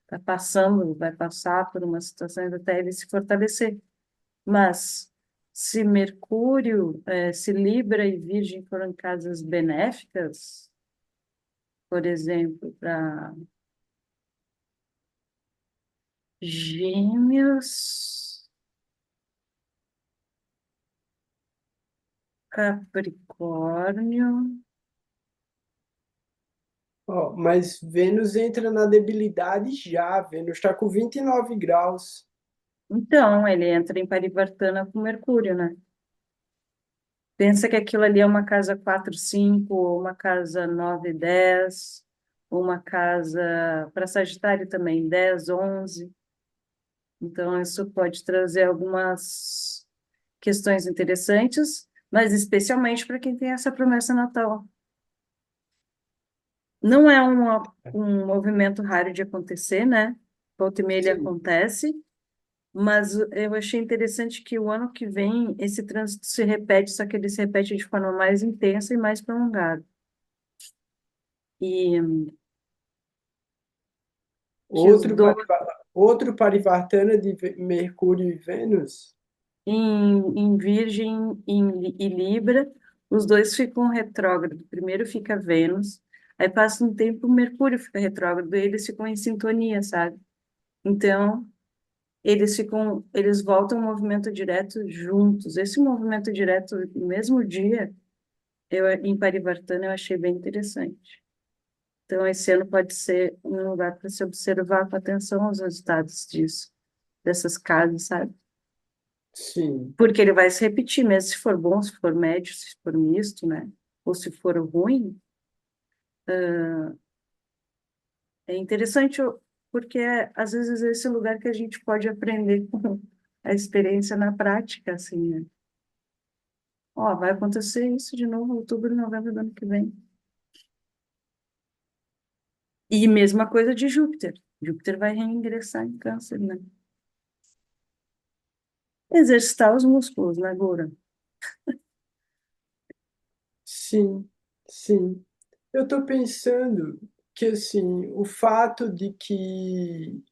tá passando, vai passar por umas situações até ele se fortalecer. Mas se Mercúrio, se Libra e Virgem foram casas benéficas, por exemplo, para Gêmeos, Capricórnio. Ó, mas Vênus entra na debilidade já. Vênus está com 29 graus. Então, ele entra em Parivartana com Mercúrio, né? Pensa que aquilo ali é uma casa 4 5 ou uma casa 9 10 ou uma casa para Sagitário também, 10 11. Então, isso pode trazer algumas questões interessantes, mas especialmente para quem tem essa promessa natal. Não é um movimento raro de acontecer, né? Volta e meia ele Sim. acontece, mas eu achei interessante que o ano que vem esse trânsito se repete, só que ele se repete de forma mais intensa e mais prolongada. E que os Outro, dois, outro Parivartana de Mercúrio e Vênus. em Virgem e Libra, os dois ficam retrógrado. Primeiro fica Vênus, aí passa um tempo, Mercúrio fica retrógrado, e eles ficam em sintonia, sabe? Então, eles voltam ao movimento direto juntos. Esse movimento direto no mesmo dia, em Parivartana, eu achei bem interessante. Então, esse ano pode ser um lugar para se observar com atenção os resultados disso, dessas casas, sabe? Sim. Porque ele vai se repetir, mesmo se for bom, se for médio, se for misto, né? Ou se for ruim, é interessante porque às vezes é esse lugar que a gente pode aprender com a experiência na prática, assim, né? Ó, vai acontecer isso de novo, outubro, novembro do ano que vem. E mesma coisa de Júpiter. Júpiter vai reingressar em Câncer, né? Exercitar os músculos, né, Gora? Sim, sim. Eu estou pensando que, assim, o fato de que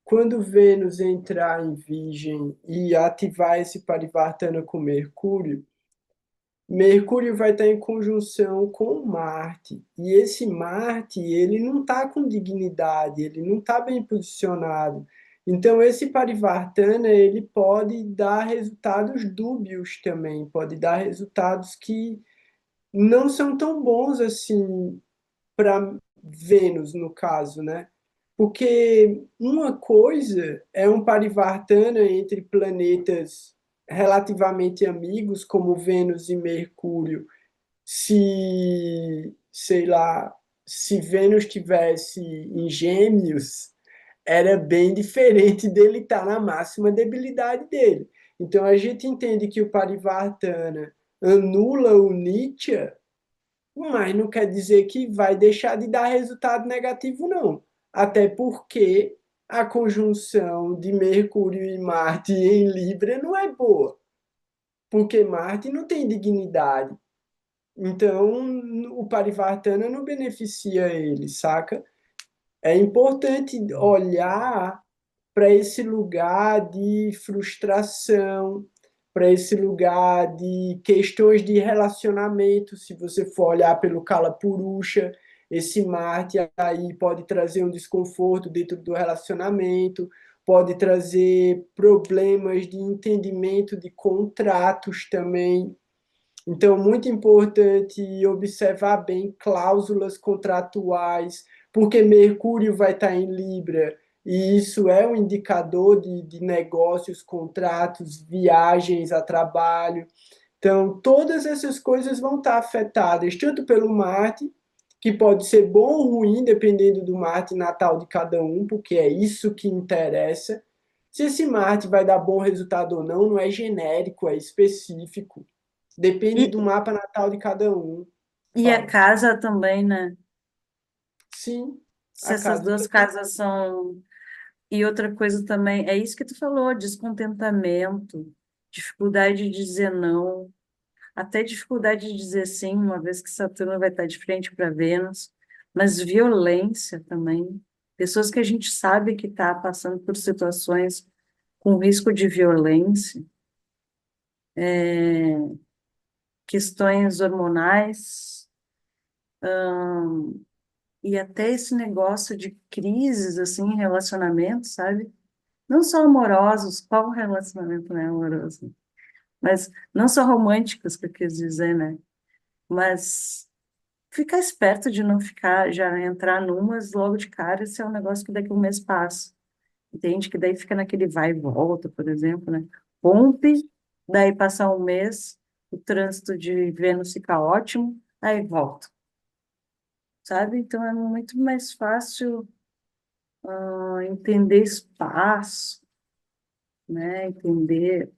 quando Vênus entrar em Virgem e ativar esse Parivartana com Mercúrio, Mercúrio vai estar em conjunção com Marte. E esse Marte, ele não está com dignidade, ele não está bem posicionado. Então, esse Parivartana, ele pode dar resultados dúbios também, pode dar resultados que não são tão bons assim para Vênus, no caso, né? Porque uma coisa é um Parivartana entre planetas relativamente amigos, como Vênus e Mercúrio, se, sei lá, se Vênus tivesse em Gêmeos, era bem diferente dele estar na máxima debilidade dele. Então a gente entende que o Parivartana anula o Nietzsche, mas não quer dizer que vai deixar de dar resultado negativo, não. Até porque a conjunção de Mercúrio e Marte em Libra não é boa, porque Marte não tem dignidade. Então, o Parivartana não beneficia ele, saca? É importante olhar para esse lugar de frustração, para esse lugar de questões de relacionamento. Se você for olhar pelo Kala Purusha, esse Marte aí pode trazer um desconforto dentro do relacionamento, pode trazer problemas de entendimento de contratos também. Então, muito importante observar bem cláusulas contratuais, porque Mercúrio vai estar em Libra, e isso é um indicador de negócios, contratos, viagens a trabalho. Então, todas essas coisas vão estar afetadas, tanto pelo Marte, que pode ser bom ou ruim, dependendo do Marte natal de cada um, porque é isso que interessa. Se esse Marte vai dar bom resultado ou não, não é genérico, é específico. Depende do E, mapa natal de cada um. e a Fala. casa também, né? Sim, Se a essas casa duas também. casas são. E outra coisa também, é isso que tu falou, descontentamento, dificuldade de dizer não, até dificuldade de dizer sim, uma vez que Saturno vai estar de frente para Vênus, mas violência também. Pessoas que a gente sabe que está passando por situações com risco de violência, questões hormonais, e até esse negócio de crises, assim, em relacionamentos, sabe? Não só amorosos, qual relacionamento não é amoroso? Mas não só românticos, que eu quis dizer, né? Mas ficar esperto de não ficar, já entrar numas logo de cara, esse é um negócio que daqui a um mês passa. Entende? Que daí fica naquele vai e volta, por exemplo, né? Rompe, daí passar um mês, o trânsito de Vênus fica ótimo, aí volta, sabe? Então é muito mais fácil entender espaço, né? Entender,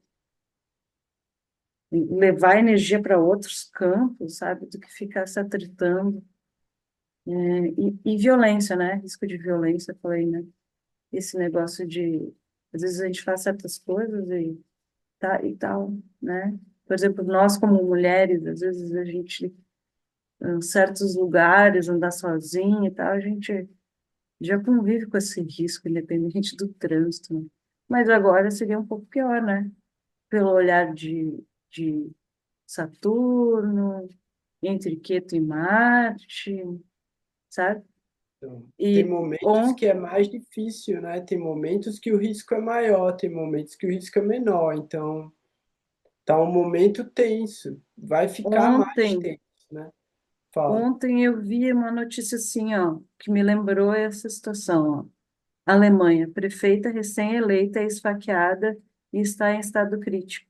levar energia para outros campos, sabe? Do que ficar se atritando. E violência, né? Risco de violência, eu falei, né? Esse negócio de, às vezes a gente faz certas coisas e tal, né? Por exemplo, nós como mulheres, às vezes a gente, em certos lugares, andar sozinha e tal, a gente já convive com esse risco, independente do trânsito, né? Mas agora seria um pouco pior, né? Pelo olhar de Saturno, entre Queto e Marte, sabe? Então, tem E momentos on, que é mais difícil, né? Tem momentos que o risco é maior, tem momentos que o risco é menor. Então, tá um momento tenso. Vai ficar mais ontem tenso, né? Fala. Ontem eu vi uma notícia assim, ó, que me lembrou essa situação, ó. Alemanha, prefeita recém-eleita é esfaqueada e está em estado crítico.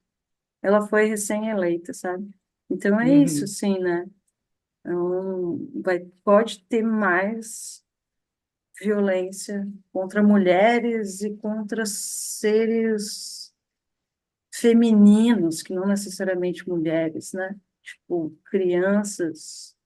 Ela foi recém-eleita, sabe? Então é isso, Uhum. sim, né? Então, pode ter mais violência contra mulheres e contra seres femininos, que não necessariamente mulheres, né? Tipo, crianças,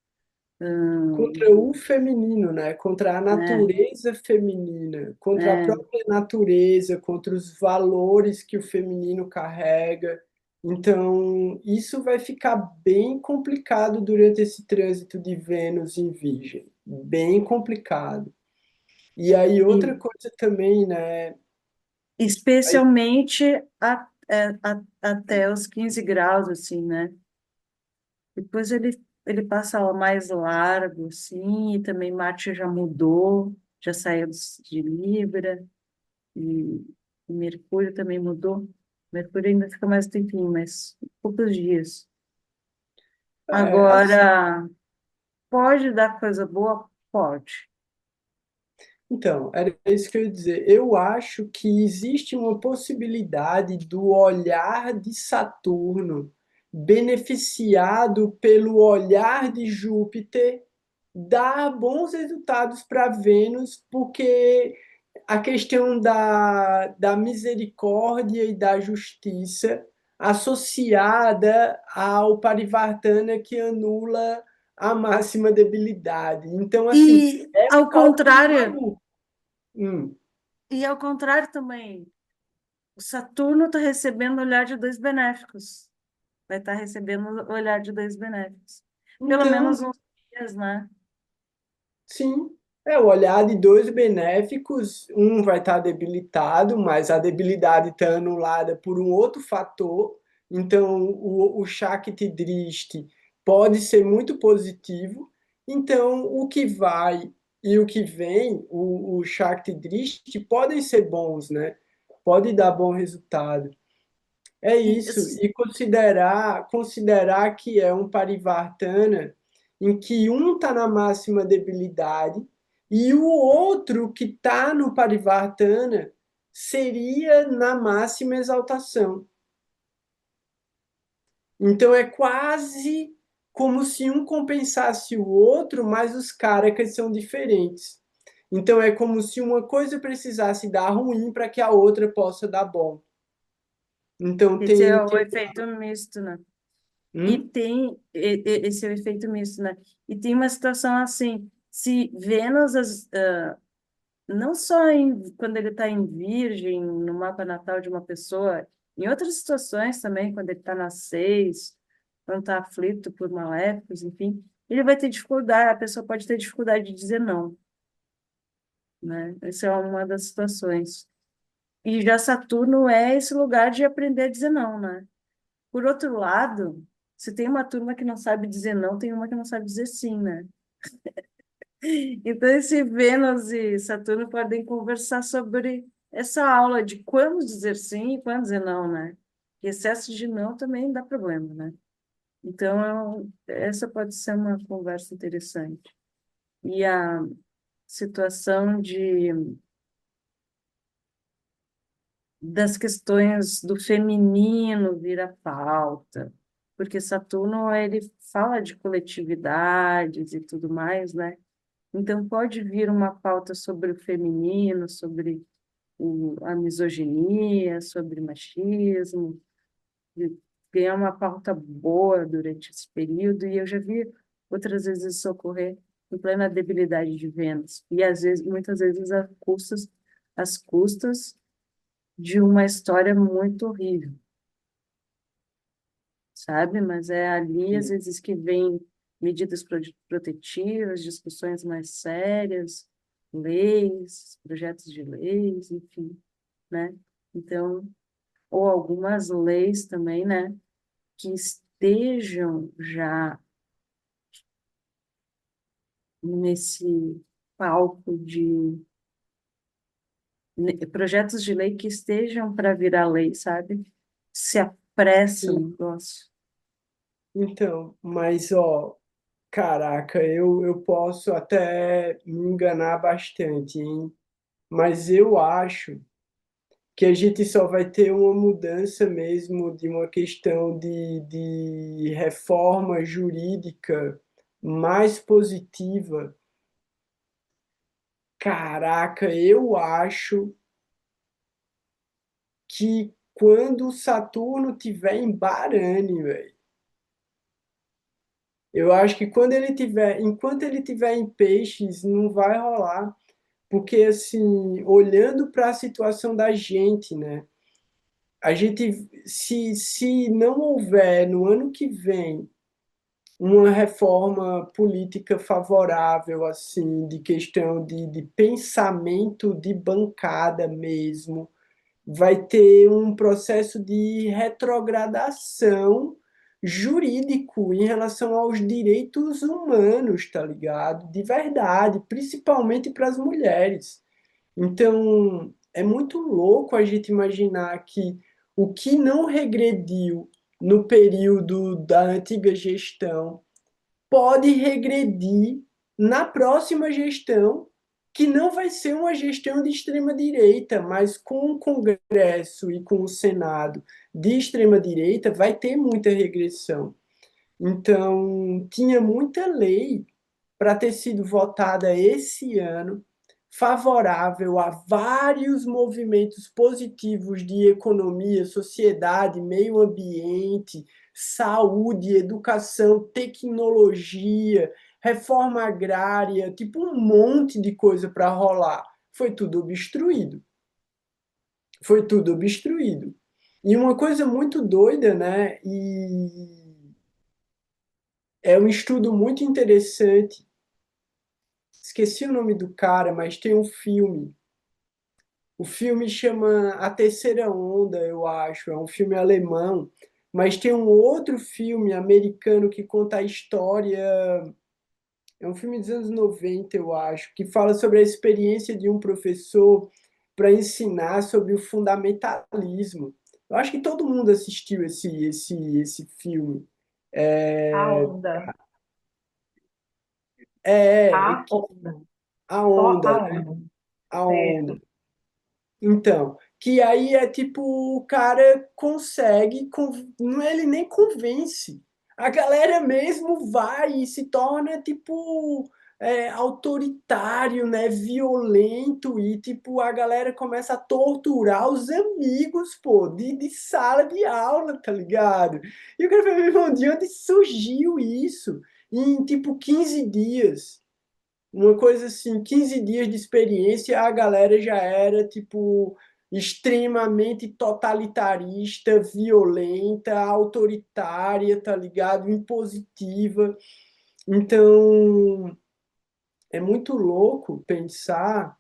contra o feminino, né? Contra a né? natureza feminina, contra a É, própria natureza, contra os valores que o feminino carrega. Então, isso vai ficar bem complicado durante esse trânsito de Vênus em Virgem, bem complicado. E aí outra e coisa também, né? especialmente até os 15 graus, assim, né? Depois ele passa mais largo, assim, e também Marte já mudou, já saiu de Libra, e, e Mercúrio também mudou. Mercúrio ainda fica mais um tempinho, mas poucos dias. Assim, Agora, pode dar coisa boa? Pode. então, era isso que eu ia dizer. Eu acho que existe uma possibilidade do olhar de Saturno, beneficiado pelo olhar de Júpiter, dar bons resultados para Vênus, porque a questão da misericórdia e da justiça associada ao Parivartana que anula a máxima debilidade. Então, assim, E é um ao cálculo contrário, maluco. Hum. e ao contrário também, o Saturno está recebendo o olhar de dois benéficos. Vai estar recebendo o olhar de dois benéficos. Pelo Então, menos uns dias, né? sim, é o olhar de dois benéficos, um vai estar debilitado, mas a debilidade está anulada por um outro fator. Então, o Shakti Drishti pode ser muito positivo. Então, o que vai e o que vem, o Shakti Drishti, podem ser bons, né? Pode dar bom resultado. É E, isso, e considerar que é um Parivartana em que um está na máxima debilidade e o outro que está no Parivartana seria na máxima exaltação. Então é quase como se um compensasse o outro, mas os caras são diferentes. Então é como se uma coisa precisasse dar ruim para que a outra possa dar bom. Então esse é tem, o tem... efeito misto, né? E Hum? tem esse é o efeito misto, né? E tem uma situação assim, se Vênus, não só quando ele está em Virgem, no mapa natal de uma pessoa, em outras situações também, quando ele está na 6, quando está aflito por maléficos, enfim, ele vai ter dificuldade, a pessoa pode ter dificuldade de dizer não, né? Essa é uma das situações. E já Saturno é esse lugar de aprender a dizer não, né? Por outro lado, se tem uma turma que não sabe dizer não, tem uma que não sabe dizer sim, né? Então, esse Vênus e Saturno podem conversar sobre essa aula de quando dizer sim e quando dizer não, né? E excesso de não também dá problema, né? Então, essa pode ser uma conversa interessante. E a situação das questões do feminino vira pauta, porque Saturno, ele fala de coletividades e tudo mais, né? Então, pode vir uma pauta sobre o feminino, sobre a misoginia, sobre machismo, e ganhar uma pauta boa durante esse período, e eu já vi outras vezes isso ocorrer em plena debilidade de Vênus, e às vezes, muitas vezes às custas de uma história muito horrível, sabe? Mas é ali, às vezes, que vem medidas protetivas, discussões mais sérias, leis, projetos de leis, enfim, né? Então, ou algumas leis também, né, que estejam já nesse palco projetos de lei que estejam para virar lei, sabe? Se apressa o Sim. negócio. Então, mas ó, caraca, eu posso até me enganar bastante, hein? Mas eu acho que a gente só vai ter uma mudança mesmo de uma questão de reforma jurídica mais positiva. Caraca, eu acho que quando Saturno tiver em Barane, velho. Eu acho que enquanto ele tiver em peixes, não vai rolar, porque assim, olhando para a situação da gente, né? A gente, se não houver no ano que vem uma reforma política favorável, assim, de questão de pensamento de bancada mesmo, vai ter um processo de retrogradação jurídico em relação aos direitos humanos, tá ligado? De verdade, principalmente para as mulheres. Então, é muito louco a gente imaginar que o que não regrediu no período da antiga gestão pode regredir na próxima gestão, que não vai ser uma gestão de extrema-direita, mas com o Congresso e com o Senado de extrema-direita vai ter muita regressão. Então, tinha muita lei para ter sido votada esse ano, favorável a vários movimentos positivos de economia, sociedade, meio ambiente, saúde, educação, tecnologia, reforma agrária, tipo um monte de coisa para rolar. Foi tudo obstruído. Foi tudo obstruído. E uma coisa muito doida, né? E é um estudo muito interessante. Esqueci o nome do cara, mas tem um filme. O filme chama A Terceira Onda, eu acho. É um filme alemão. Mas tem um outro filme americano que conta a história. É um filme dos anos 90, eu acho, que fala sobre a experiência de um professor para ensinar sobre o fundamentalismo. Eu acho que todo mundo assistiu esse filme. A É, onda. é, A onda. a Só onda, a né? onda. A onda. Certo. Então, que aí é tipo, o cara consegue, ele nem convence. A galera mesmo vai e se torna tipo autoritário, né, violento e tipo a galera começa a torturar os amigos, pô, de sala de aula, tá ligado? E o cara falou, meu irmão, de onde surgiu isso? Em tipo 15 dias. Uma coisa assim, 15 dias de experiência, a galera já era, tipo, extremamente totalitarista, violenta, autoritária, tá ligado? Impositiva. Então, é muito louco pensar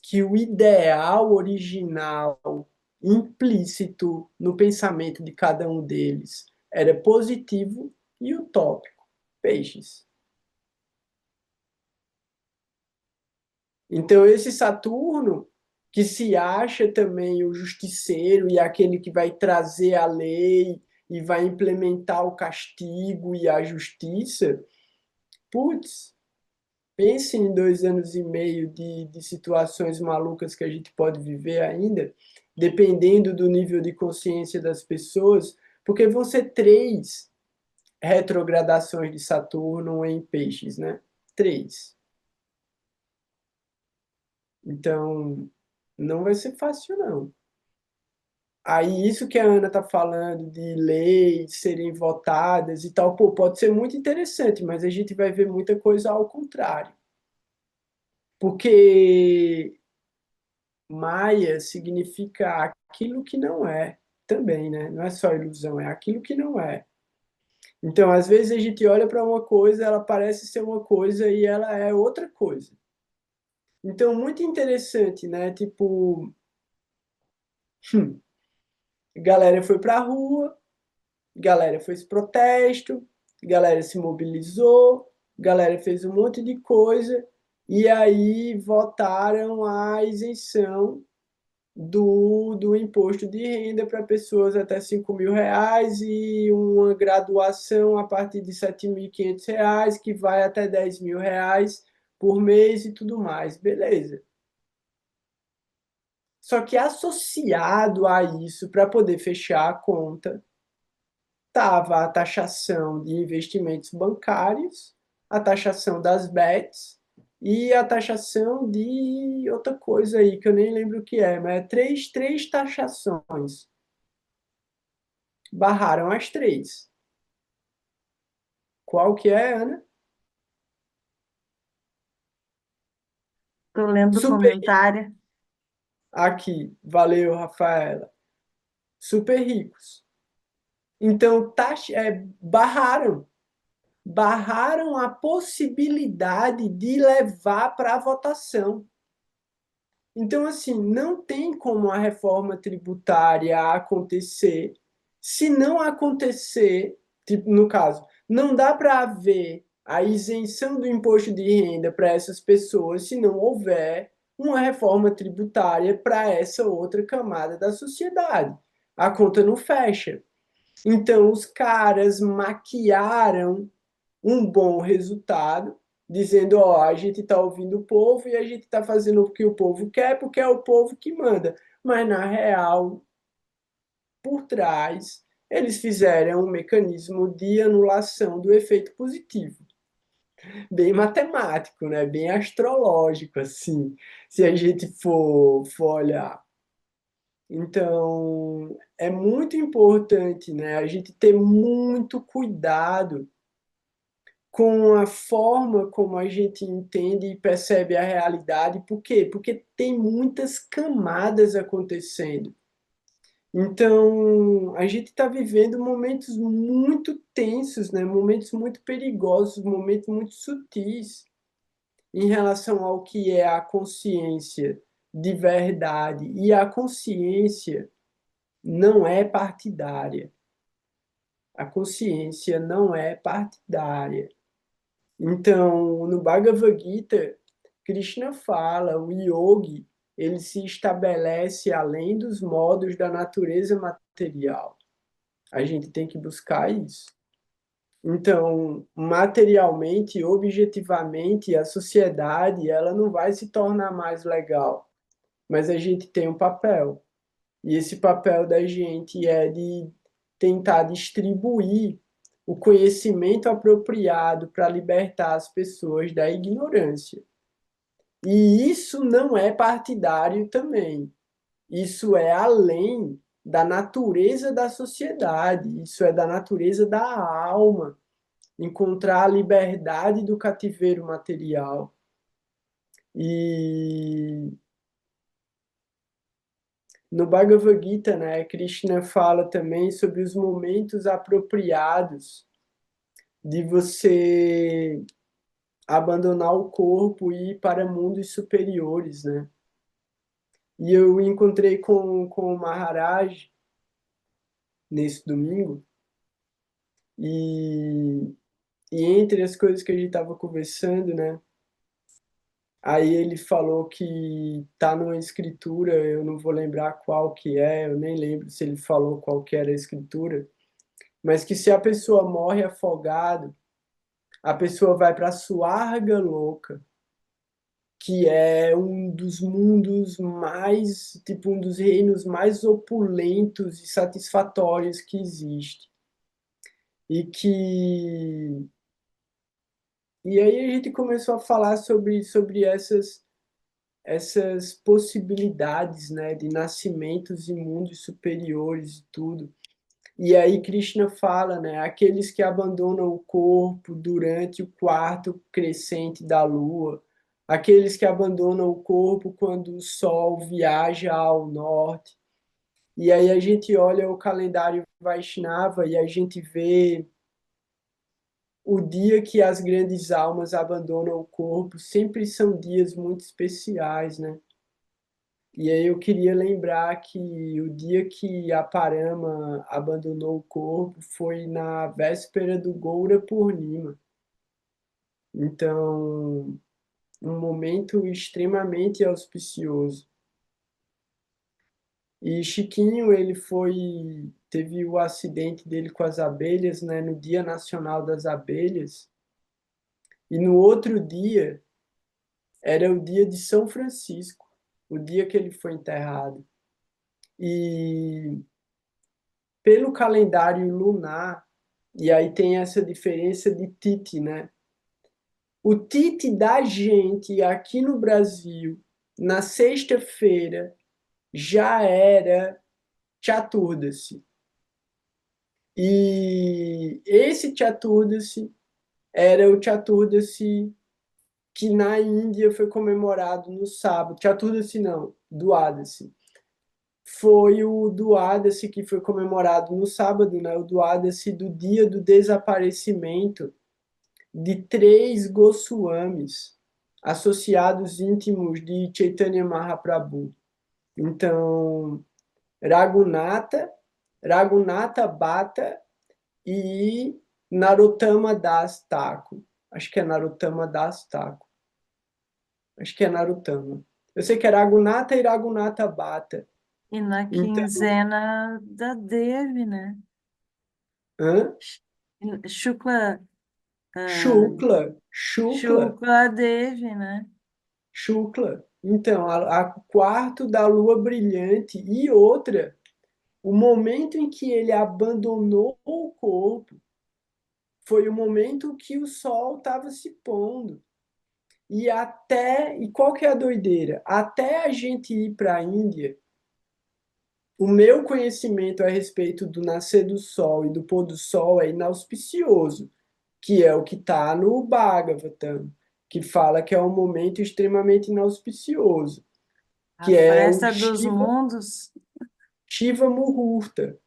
que o ideal original, implícito no pensamento de cada um deles, era positivo e utópico. Peixes. Então, esse Saturno, que se acha também o justiceiro e aquele que vai trazer a lei e vai implementar o castigo e a justiça, putz, pense em 2 anos e meio de situações malucas que a gente pode viver ainda, dependendo do nível de consciência das pessoas, porque vão ser 3 retrogradações de Saturno em peixes, né? 3. Então, não vai ser fácil, não. Aí, isso que a Ana está falando de leis serem votadas e tal, pô, pode ser muito interessante, mas a gente vai ver muita coisa ao contrário. Porque Maia significa aquilo que não é também, né? Não é só ilusão, é aquilo que não é. Então, às vezes a gente olha para uma coisa, ela parece ser uma coisa e ela é outra coisa. Então, muito interessante, né? Tipo, galera foi para a rua, galera fez protesto, galera se mobilizou, galera fez um monte de coisa e aí votaram a isenção do imposto de renda para pessoas até R$ 5.000 e uma graduação a partir de R$ 7.500 que vai até R$ 10.000 por mês e tudo mais. Beleza. Só que associado a isso, para poder fechar a conta, estava a taxação de investimentos bancários, a taxação das bets e a taxação de outra coisa aí, que eu nem lembro o que é, mas é três taxações. Barraram as 3. Qual que é, Ana? Estou lendo o Super comentário. aqui, valeu, Rafaela. Super ricos. Então, barraram a possibilidade de levar para a votação. Então, assim, não tem como a reforma tributária acontecer. Se não acontecer, tipo, no caso, não dá para haver a isenção do imposto de renda para essas pessoas se não houver uma reforma tributária para essa outra camada da sociedade. A conta não fecha. Então, os caras maquiaram um bom resultado, dizendo, ó, a gente está ouvindo o povo e a gente está fazendo o que o povo quer, porque é o povo que manda. Mas, na real, por trás, eles fizeram um mecanismo de anulação do efeito positivo. Bem matemático, né? Bem astrológico, assim, se a gente for olhar. Então, é muito importante, né, a gente ter muito cuidado com a forma como a gente entende e percebe a realidade. Por quê? Porque tem muitas camadas acontecendo. Então, a gente está vivendo momentos muito tensos, né? Momentos muito perigosos, momentos muito sutis em relação ao que é a consciência de verdade. E a consciência não é partidária. A consciência não é partidária. Então, no Bhagavad Gita, Krishna fala, o yogi, ele se estabelece além dos modos da natureza material. A gente tem que buscar isso. Então, materialmente, objetivamente, a sociedade, ela não vai se tornar mais legal, mas a gente tem um papel. E esse papel da gente é de tentar distribuir o conhecimento apropriado para libertar as pessoas da ignorância. E isso não é partidário também. Isso é além da natureza da sociedade, isso é da natureza da alma, encontrar a liberdade do cativeiro material. E no Bhagavad Gita, né, Krishna fala também sobre os momentos apropriados de você abandonar o corpo e ir para mundos superiores, né? E eu encontrei com o Maharaj nesse domingo e, e entre as coisas que a gente estava conversando, né? Aí ele falou que tá numa escritura, eu não vou lembrar qual que é, eu nem lembro se ele falou qual que era a escritura, mas que se a pessoa morre afogado, a pessoa vai para a Suarga Louca, que é um dos mundos mais, tipo, um dos reinos mais opulentos e satisfatórios que existe. E que e aí a gente começou a falar sobre essas possibilidades, né, de nascimentos em mundos superiores e tudo. E aí Krishna fala, né, aqueles que abandonam o corpo durante o quarto crescente da lua, aqueles que abandonam o corpo quando o sol viaja ao norte. E aí a gente olha o calendário Vaishnava e a gente vê o dia que as grandes almas abandonam o corpo, sempre são dias muito especiais, né? E aí eu queria lembrar que o dia que a Parama abandonou o corpo foi na véspera do Goura Purnima. Então, um momento extremamente auspicioso. E Chiquinho, ele teve o acidente dele com as abelhas, né, no Dia Nacional das Abelhas. E no outro dia era o dia de São Francisco, o dia que ele foi enterrado. E pelo calendário lunar, e aí tem essa diferença de Titi, né? O Titi da gente aqui no Brasil, na sexta-feira, já era Chaturdashi. E esse Chaturdashi era o Chaturdasi, que na Índia foi comemorado no sábado. Chaturdasi não, Duadasi. Foi o Duadasi que foi comemorado no sábado, né? O Duadasi do dia do desaparecimento de 3 Goswamis, associados íntimos de Chaitanya Mahaprabhu. Então, Raghunatha, Raghunatha Bhatta e Narottama Das Thakur. Acho que é Narottama Das Thakur. Acho que é Narottama. Eu sei que é Raghunatha e Raghunatha Bhatta. E na Então, quinzena da Devi, né? hã? Shukla, ah, Shukla, Shukla, Shukla Devi, né? Shukla. Então, a quarto da lua brilhante e outra, o momento em que ele abandonou o corpo foi o momento que o sol estava se pondo. E qual que é a doideira? Até a gente ir para a Índia, o meu conhecimento a respeito do nascer do sol e do pôr do sol é inauspicioso, que é o que está no Bhagavatam, que fala que é um momento extremamente inauspicioso, A que é o festa dos mundos. Shiva Muhurta.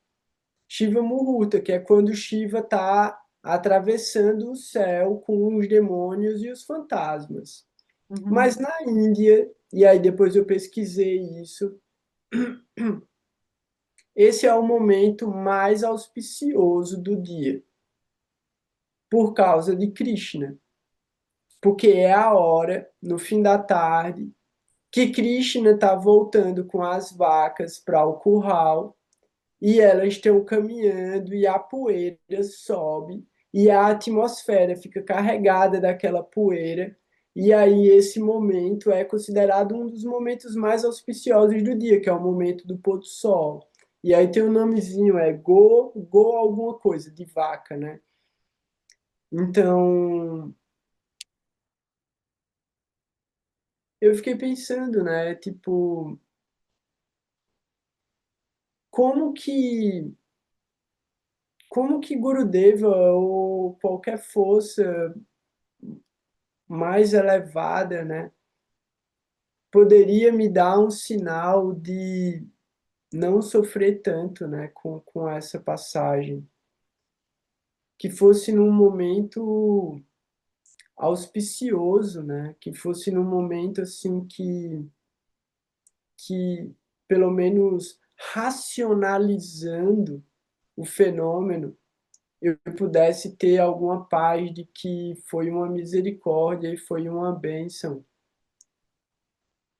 Shiva Muhurta, que é quando Shiva está atravessando o céu com os demônios e os fantasmas. Mas Uhum. na Índia, e aí depois eu pesquisei isso, esse é o momento mais auspicioso do dia, por causa de Krishna. Porque é a hora, no fim da tarde, que Krishna está voltando com as vacas para o curral e elas estão caminhando e a poeira sobe e a atmosfera fica carregada daquela poeira. E aí esse momento é considerado um dos momentos mais auspiciosos do dia, que é o momento do pôr do sol. E aí tem um nomezinho, é Go alguma coisa, de vaca, né? Então, eu fiquei pensando, né? Tipo, como que como que Gurudeva ou qualquer força mais elevada, né, poderia me dar um sinal de não sofrer tanto, né, com essa passagem, que fosse num momento auspicioso, né, que fosse num momento assim que pelo menos racionalizando o fenômeno eu pudesse ter alguma paz de que foi uma misericórdia e foi uma bênção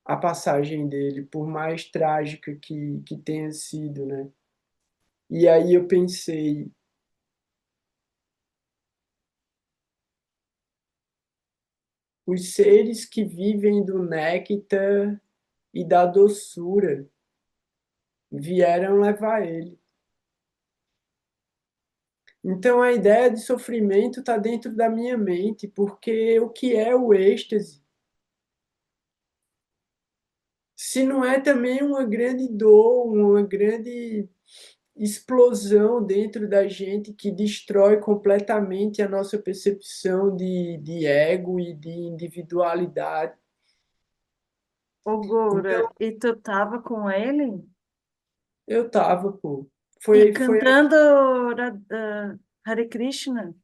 a passagem dele, por mais trágica que tenha sido, né? E aí eu pensei, os seres que vivem do néctar e da doçura vieram levar ele. Então a ideia de sofrimento está dentro da minha mente, porque o que é o êxtase? Se não é também uma grande dor, uma grande explosão dentro da gente que destrói completamente a nossa percepção de ego e de individualidade. Ô, Então, Goura, e tu tava com ele? eu tava, pô. E Foi o cantando Hare Krishna?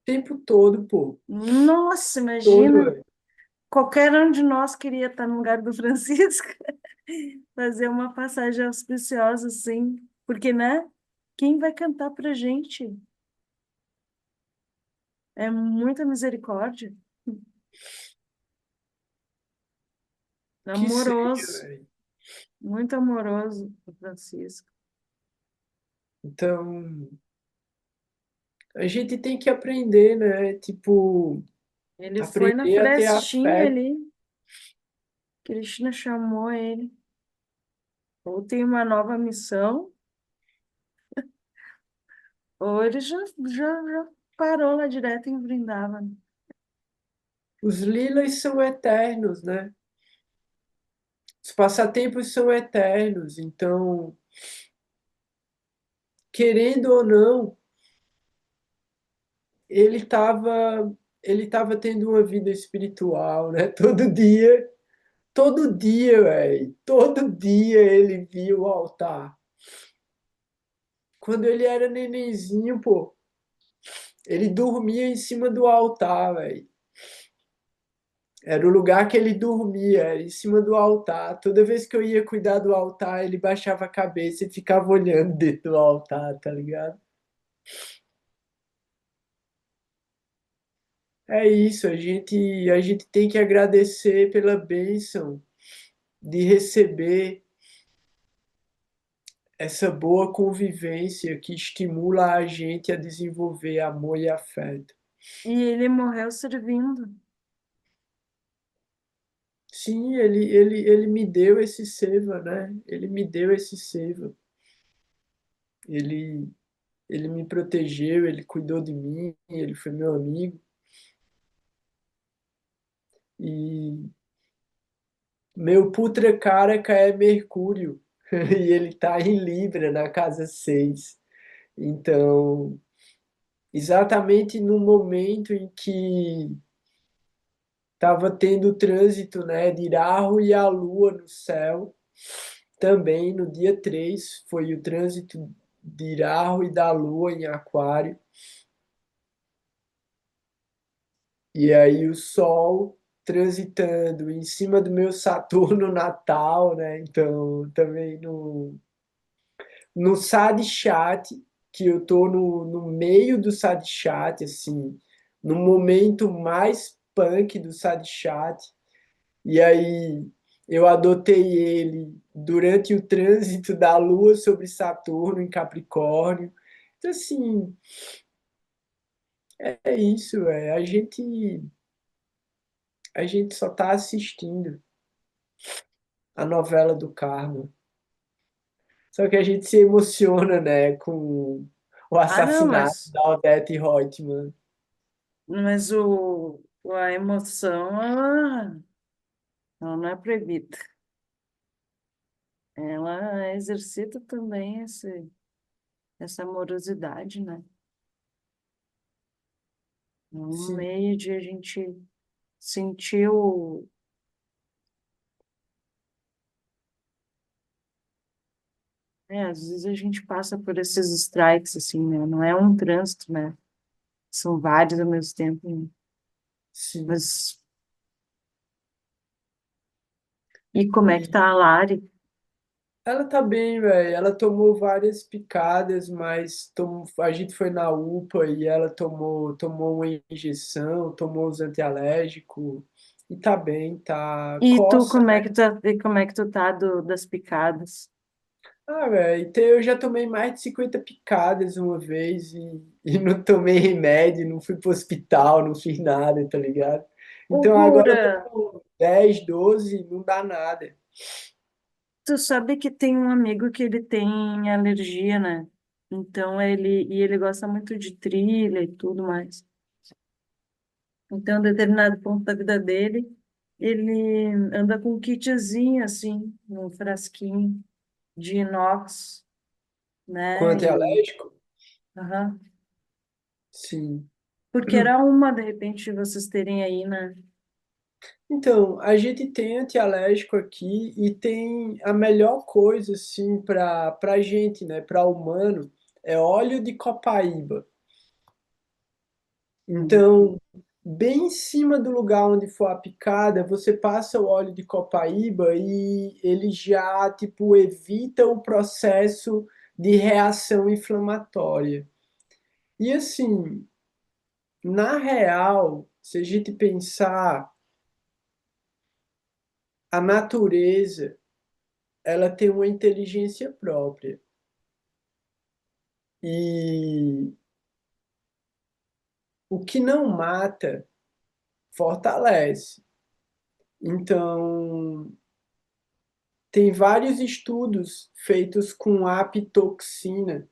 tempo todo, pô. Nossa, Todo, imagina, velho. qualquer um de nós queria estar no lugar do Francisco, fazer uma passagem auspiciosa assim, porque, né? Quem vai cantar pra gente? É muita misericórdia, Que seja, amoroso, velho. muito amoroso, o Francisco. Então, a gente tem que aprender, né? Tipo, Ele foi na aprender a ter frestinha afeto. ali, Krishna chamou ele, ou tem uma nova missão, ou ele já parou lá direto em Vrindavan. Os lilas são eternos, né? Os passatempos são eternos. Então, querendo ou não, ele estava ele tava tendo uma vida espiritual, né? Todo dia, velho, todo dia ele via o altar. Quando ele era nenenzinho, pô, ele dormia em cima do altar, velho. Era o lugar que ele dormia, era em cima do altar. Toda vez que eu ia cuidar do altar, ele baixava a cabeça e ficava olhando dentro do altar, tá ligado? É isso, a gente tem que agradecer pela bênção de receber essa boa convivência que estimula a gente a desenvolver amor e afeto. E ele morreu servindo. Sim, ele me deu esse seva, né? Ele me deu esse seva. Ele, ele me protegeu, ele cuidou de mim, ele foi meu amigo. E meu Putra Karaka é Mercúrio. E ele está em Libra, na casa 6. Então, exatamente no momento em que estava tendo o trânsito, né, de Rahu e a Lua no céu, também no dia 3 foi o trânsito de Rahu e da Lua em Aquário. E aí o Sol transitando em cima do meu Saturno natal, né? Então, também no Sadichat, que eu tô no meio do Sadichat, assim, no momento mais punk do Sadichat, e aí eu adotei ele durante o trânsito da Lua sobre Saturno em Capricórnio. Então, assim, é isso, a gente só está assistindo a novela do Karma. Só que a gente se emociona, né, com o Ah, não, assassinato da Odete Reutemann. mas a emoção, ela não é proibida. Ela exercita também essa amorosidade, né? É um Sim, meio de a gente sentir o... às vezes a gente passa por esses strikes, assim, né? Não é um trânsito, né? São vários ao mesmo tempo, né? sim. Mas... E como é que E tá a Lari? ela tá bem, velho. Ela tomou várias picadas, mas a gente foi na UPA e ela tomou uma injeção, tomou os antialérgicos e tá bem, tá E tu, coça. como é que tu tá das picadas? Ah, velho, então eu já tomei mais de 50 picadas uma vez e não tomei remédio, não fui pro hospital, não fiz nada, tá ligado? O Então agora eu tô Gura, com 10, 12, não dá nada. tu sabe que tem um amigo que ele tem alergia, né? Então ele gosta muito de trilha e tudo mais. Então, em determinado ponto da vida dele, ele anda com um kitzinho assim, num frasquinho de inox, Com né? antialérgico? Aham. Sim. Porque era uma, de repente, de vocês terem aí, né? Então, a gente tem antialérgico aqui e tem a melhor coisa, assim, pra gente, né, pra humano, é óleo de copaíba. Uhum. Então, bem em cima do lugar onde for a picada, você passa o óleo de copaíba e ele já, tipo, evita o processo de reação inflamatória. E assim, na real, se a gente pensar, a natureza, ela tem uma inteligência própria. E o que não mata, fortalece. Então, tem vários estudos feitos com apitoxina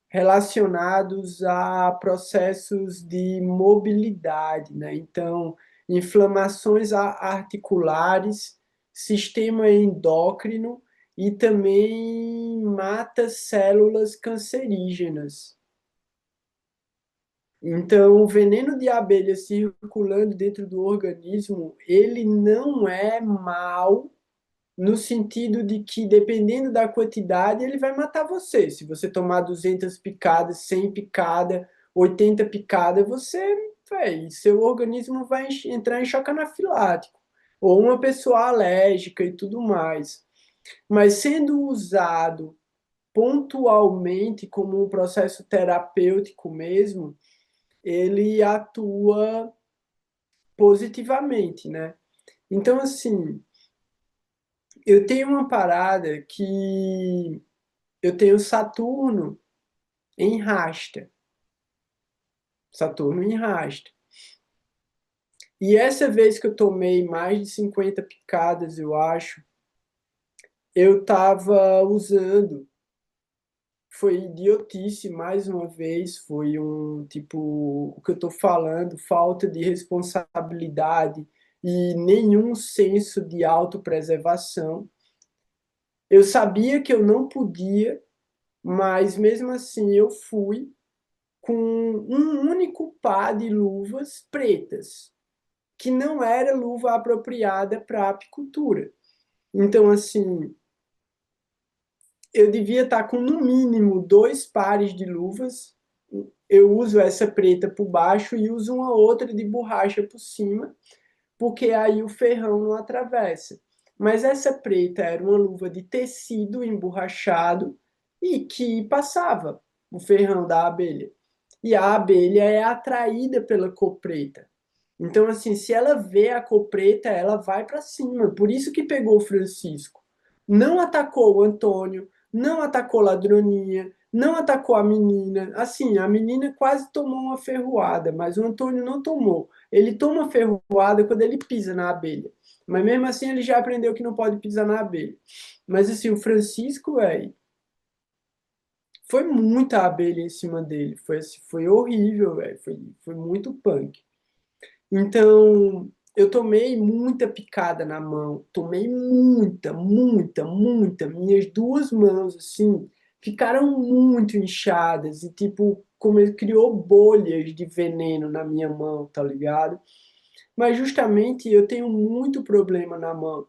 relacionados a processos de mobilidade, né? Então, inflamações articulares, sistema endócrino e também mata células cancerígenas. Então, o veneno de abelha circulando dentro do organismo, ele não é mal no sentido de que, dependendo da quantidade, ele vai matar você. Se você tomar 200 picadas, 100 picadas, 80 picadas, seu organismo vai entrar em choque anafilático. Ou uma pessoa alérgica e tudo mais. Mas sendo usado pontualmente como um processo terapêutico mesmo, ele atua positivamente, né? Então, assim, eu tenho uma parada que eu tenho Saturno em rasta. Saturno em rasta. E essa vez que eu tomei mais de 50 picadas, eu acho, eu tava usando. Foi idiotice, mais uma vez, foi um tipo, o que eu tô falando, falta de responsabilidade e nenhum senso de autopreservação. Eu sabia que eu não podia, mas mesmo assim eu fui com um único par de luvas pretas, que não era luva apropriada para apicultura. Então, assim, eu devia estar com no mínimo 2 pares de luvas. Eu uso essa preta por baixo e uso uma outra de borracha por cima, porque aí o ferrão não atravessa. Mas essa preta era uma luva de tecido emborrachado e que passava o ferrão da abelha. E a abelha é atraída pela cor preta. Então, assim, se ela vê a cor preta, ela vai para cima. Por isso que pegou o Francisco. Não atacou o Antônio, não atacou a Ladroninha, não atacou a menina. Assim, a menina quase tomou uma ferroada, mas o Antônio não tomou. Ele toma ferroada quando ele pisa na abelha. Mas mesmo assim ele já aprendeu que não pode pisar na abelha. Mas assim, o Francisco, velho, foi muita abelha em cima dele. Foi horrível, velho. Foi muito punk. Então, eu tomei muita picada na mão. Tomei muita, muita, muita. Minhas 2 mãos, assim, ficaram muito inchadas. E, tipo, como ele criou bolhas de veneno na minha mão, tá ligado? Mas justamente eu tenho muito problema na mão.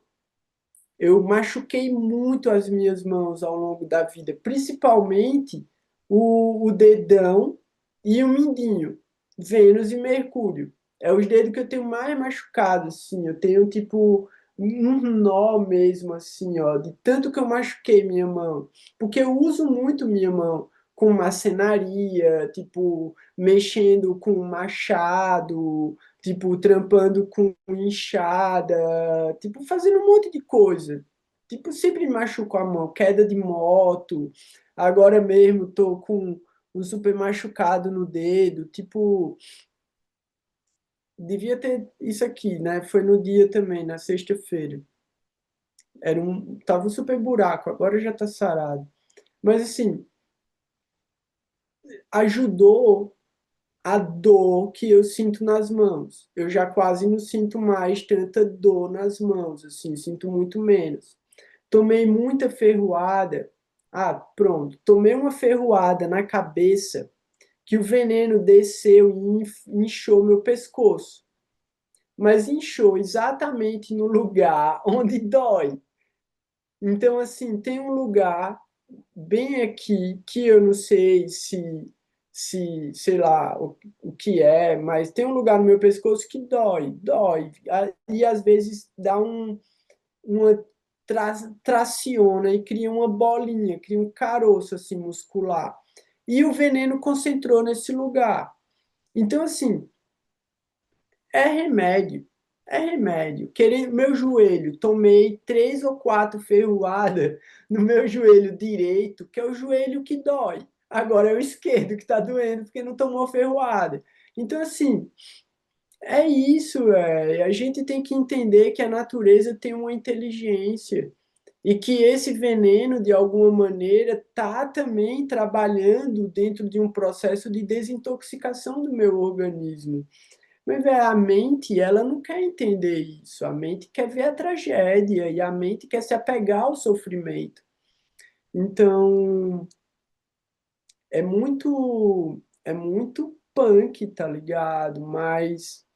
Eu machuquei muito as minhas mãos ao longo da vida, principalmente o dedão e o mindinho, Vênus e Mercúrio. É os dedos que eu tenho mais machucado, assim. Eu tenho, tipo, um nó mesmo, assim, ó, de tanto que eu machuquei minha mão. Porque eu uso muito minha mão com marcenaria, tipo, mexendo com machado, tipo, trampando com enxada, tipo, fazendo um monte de coisa. Tipo, sempre me machuco a mão, queda de moto. Agora mesmo tô com um super machucado no dedo. Tipo, devia ter isso aqui, né? Foi no dia também, na sexta-feira. Tava um super buraco, agora já tá sarado. Mas assim, ajudou a dor que eu sinto nas mãos. Eu já quase não sinto mais tanta dor nas mãos, assim, sinto muito menos. Tomei muita ferroada. Ah, pronto. Tomei uma ferroada na cabeça que o veneno desceu e inchou meu pescoço. Mas inchou exatamente no lugar onde dói. Então, assim, tem um lugar bem aqui que eu não sei sei lá, o que é, mas tem um lugar no meu pescoço que dói. E às vezes dá uma traciona e cria uma bolinha, cria um caroço assim muscular. E o veneno concentrou nesse lugar. Então, assim, é remédio. É remédio. Querendo, meu joelho, tomei 3 ou 4 ferroadas no meu joelho direito, que é o joelho que dói. Agora é o esquerdo que está doendo porque não tomou ferroada. Então, assim, é isso, a gente tem que entender que a natureza tem uma inteligência e que esse veneno, de alguma maneira, está também trabalhando dentro de um processo de desintoxicação do meu organismo. Mas a mente, ela não quer entender isso. A mente quer ver a tragédia e a mente quer se apegar ao sofrimento. Então, é muito punk, tá ligado? Mas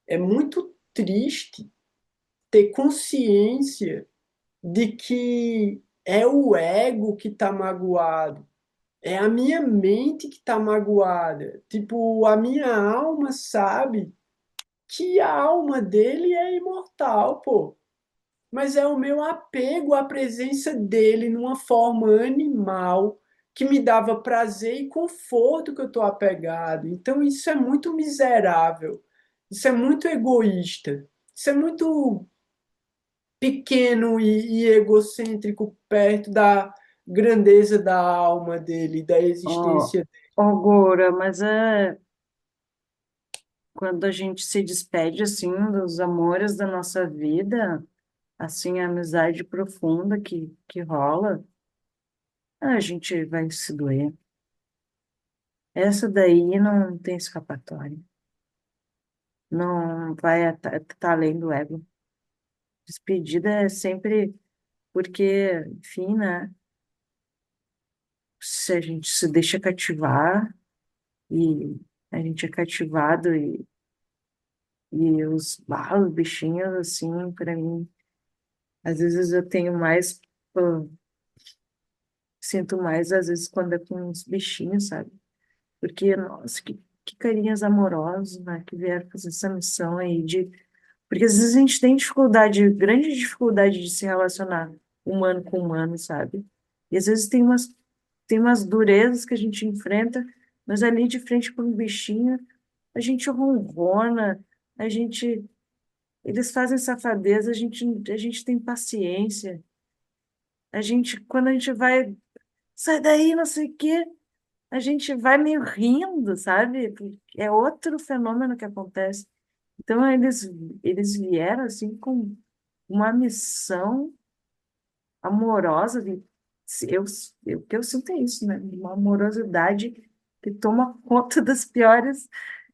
é muito triste ter consciência de que é o ego que tá magoado, é a minha mente que tá magoada. Tipo, a minha alma sabe que a alma dele é imortal, pô. Mas é o meu apego à presença dele numa forma animal que me dava prazer e conforto que eu tô apegado. Então isso é muito miserável. Isso é muito egoísta. Isso é muito pequeno e egocêntrico perto da grandeza da alma dele, da Ó, existência. ó, Gora, mas é quando a gente se despede, assim, dos amores da nossa vida, assim, a amizade profunda que rola, a gente vai se doer. Essa daí não tem escapatória. Não vai tá além do ego. Despedida é sempre porque, enfim, né? Se a gente se deixa cativar e a gente é cativado e os bichinhos, assim, para mim, às vezes eu tenho mais, pô, sinto mais, às vezes, quando é com os bichinhos, sabe? Porque, nossa, que carinhas amorosos, né? Que vieram fazer essa missão aí de. Porque às vezes a gente tem dificuldade, grande dificuldade de se relacionar humano com humano, sabe? E às vezes tem umas durezas que a gente enfrenta, mas ali de frente para um bichinho, a gente ronrona, a gente. Eles fazem safadeza, a gente tem paciência. A gente, quando a gente vai, sai daí, não sei o quê, a gente vai meio rindo, sabe? Porque é outro fenômeno que acontece. Então, eles vieram assim com uma missão amorosa. O que eu sinto é isso, né? Uma amorosidade que toma conta das piores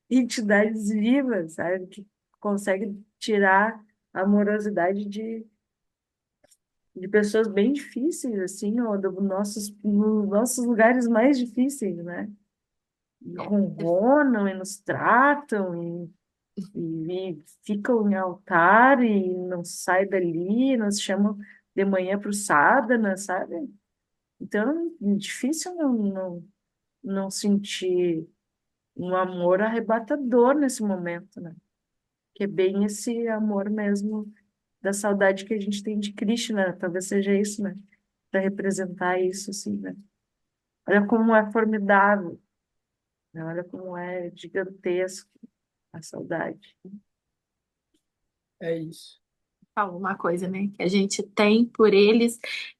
entidades vivas, sabe? Que consegue tirar a amorosidade de pessoas bem difíceis, assim, ou nos nossos lugares mais difíceis, né? E ronronam e nos tratam e ficam em altar e não sai dali, nos chamam de manhã para o sadhana, sabe? Então, é difícil não sentir um amor arrebatador nesse momento, né? Que é bem esse amor mesmo da saudade que a gente tem de Krishna, talvez seja isso, né? Para representar isso, assim, né? Olha como é formidável, né? Olha como é gigantesco a saudade. É isso. Falou uma coisa, né? Que a gente tem por eles,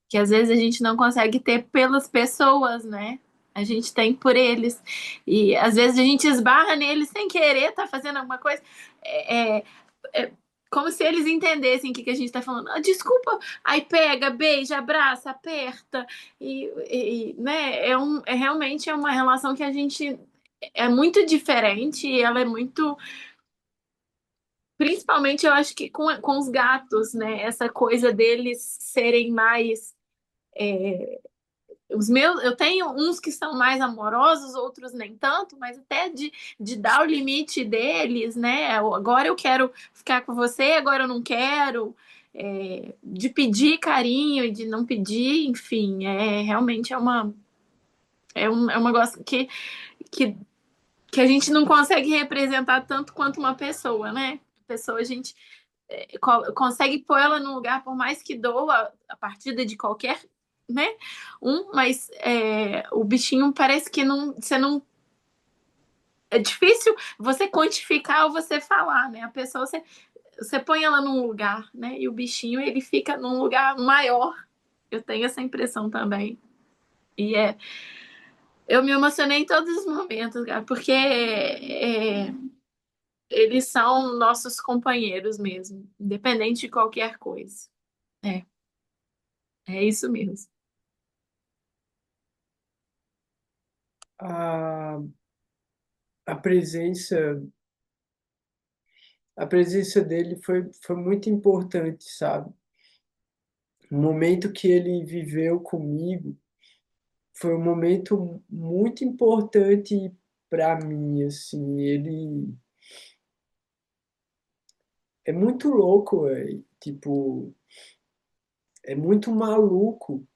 que às vezes a gente não consegue ter pelas pessoas, né? A gente tem por eles. E às vezes a gente esbarra neles sem querer, tá fazendo alguma coisa. É, é, é como se eles entendessem o que a gente tá falando. Ah, desculpa, aí pega, beija, abraça, aperta. Né? Realmente é uma relação que a gente é muito diferente e ela é muito. Principalmente, eu acho que com os gatos, né? Essa coisa deles serem mais. Os meus, eu tenho uns que são mais amorosos, outros nem tanto, mas até de dar o limite deles, né? Agora eu quero ficar com você, agora eu não quero. De pedir carinho e de não pedir, enfim, realmente é um negócio que, que a gente não consegue representar tanto quanto uma pessoa, né? A pessoa a gente consegue pôr ela no lugar, por mais que doa a partida de qualquer, né? Mas o bichinho parece que não, você não. É difícil você quantificar ou você falar, né? A pessoa, você põe ela num lugar, né? E o bichinho, ele fica num lugar maior. Eu tenho essa impressão também. E eu me emocionei em todos os momentos, cara, porque eles são nossos companheiros mesmo, independente de qualquer coisa. É, é isso mesmo. A, a presença, a presença dele foi muito importante, sabe? O momento que ele viveu comigo foi um momento muito importante para mim, assim, ele é muito louco, tipo, é muito maluco,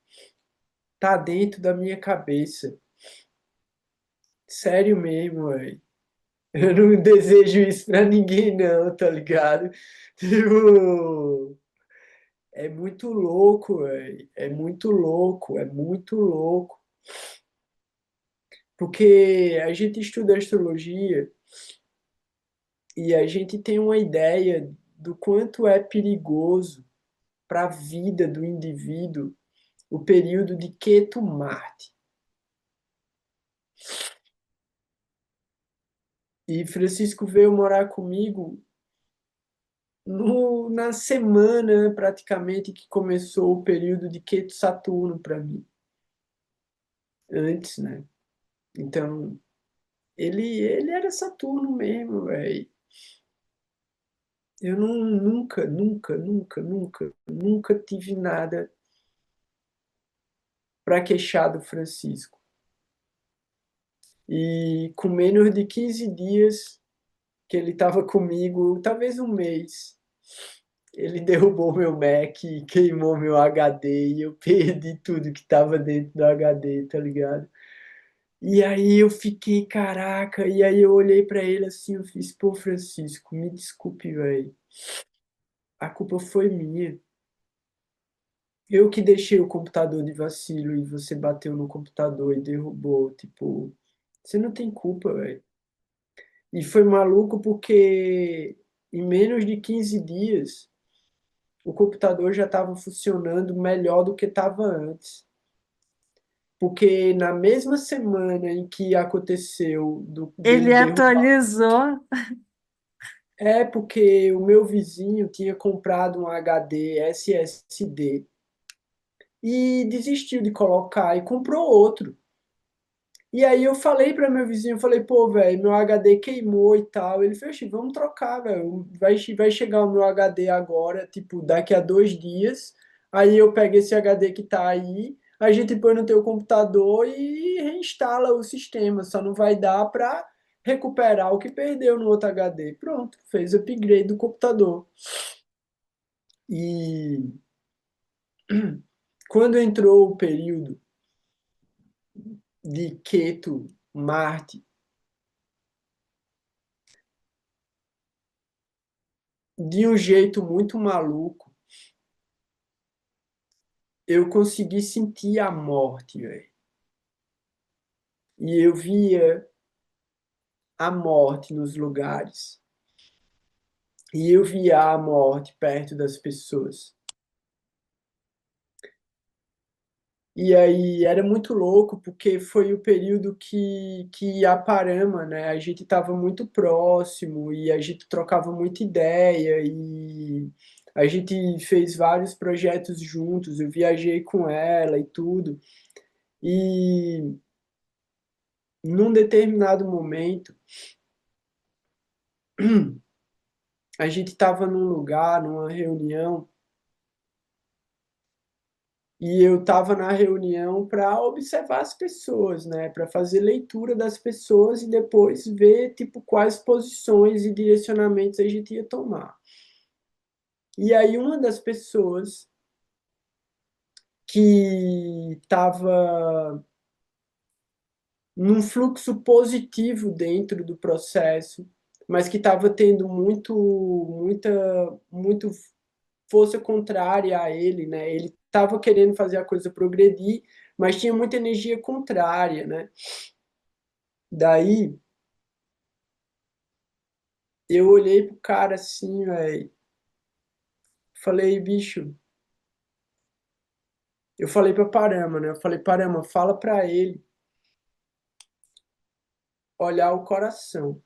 tá dentro da minha cabeça. Sério mesmo, velho. Eu não desejo isso pra ninguém, não, tá ligado? Tipo, é muito louco, velho. É muito louco, é muito louco. Porque a gente estuda astrologia e a gente tem uma ideia do quanto é perigoso para a vida do indivíduo o período de Ketu-Marte. E Francisco veio morar comigo na semana praticamente que começou o período de Ketu-Saturno para mim. Antes, né? Então, ele era Saturno mesmo, velho. Eu nunca tive nada para queixar do Francisco. E com menos de 15 dias que ele estava comigo, talvez um mês, ele derrubou meu Mac, queimou meu HD e eu perdi tudo que estava dentro do HD, tá ligado? E aí eu fiquei, caraca, e aí eu olhei para ele assim, eu fiz, pô, Francisco, me desculpe, velho. A culpa foi minha. Eu que deixei o computador de vacilo e você bateu no computador e derrubou, tipo, você não tem culpa, velho. E foi maluco porque em menos de 15 dias o computador já estava funcionando melhor do que estava antes. Porque na mesma semana em que aconteceu dele Ele derrubar. atualizou. É porque o meu vizinho tinha comprado um HD SSD e desistiu de colocar e comprou outro. E aí eu falei para meu vizinho, eu falei, pô, velho, meu HD queimou e tal. Ele fez, "Oxi, vamos trocar, velho. Vai chegar o meu HD agora, tipo, daqui a 2 dias. Aí eu pego esse HD que tá aí, a gente põe no teu computador e reinstala o sistema. Só não vai dar para recuperar o que perdeu no outro HD. Pronto, fez upgrade do computador. E quando entrou o período de Keto, Marte, de um jeito muito maluco, eu consegui sentir a morte, velho. E eu via a morte nos lugares. E eu via a morte perto das pessoas. E aí era muito louco, porque foi o período que a Parama, né? A gente estava muito próximo e a gente trocava muita ideia e a gente fez vários projetos juntos. Eu viajei com ela e tudo. E num determinado momento, a gente estava num lugar, numa reunião, e eu estava na reunião para observar as pessoas, né, para fazer leitura das pessoas e depois ver tipo quais posições e direcionamentos a gente ia tomar. E aí uma das pessoas que estava num fluxo positivo dentro do processo, mas que estava tendo muito força contrária a ele, né? Ele estava querendo fazer a coisa progredir, mas tinha muita energia contrária, né? Daí eu olhei pro cara assim, velho, falei, bicho, eu falei pra Parama, né? Eu falei, Parama, fala pra ele olhar o coração.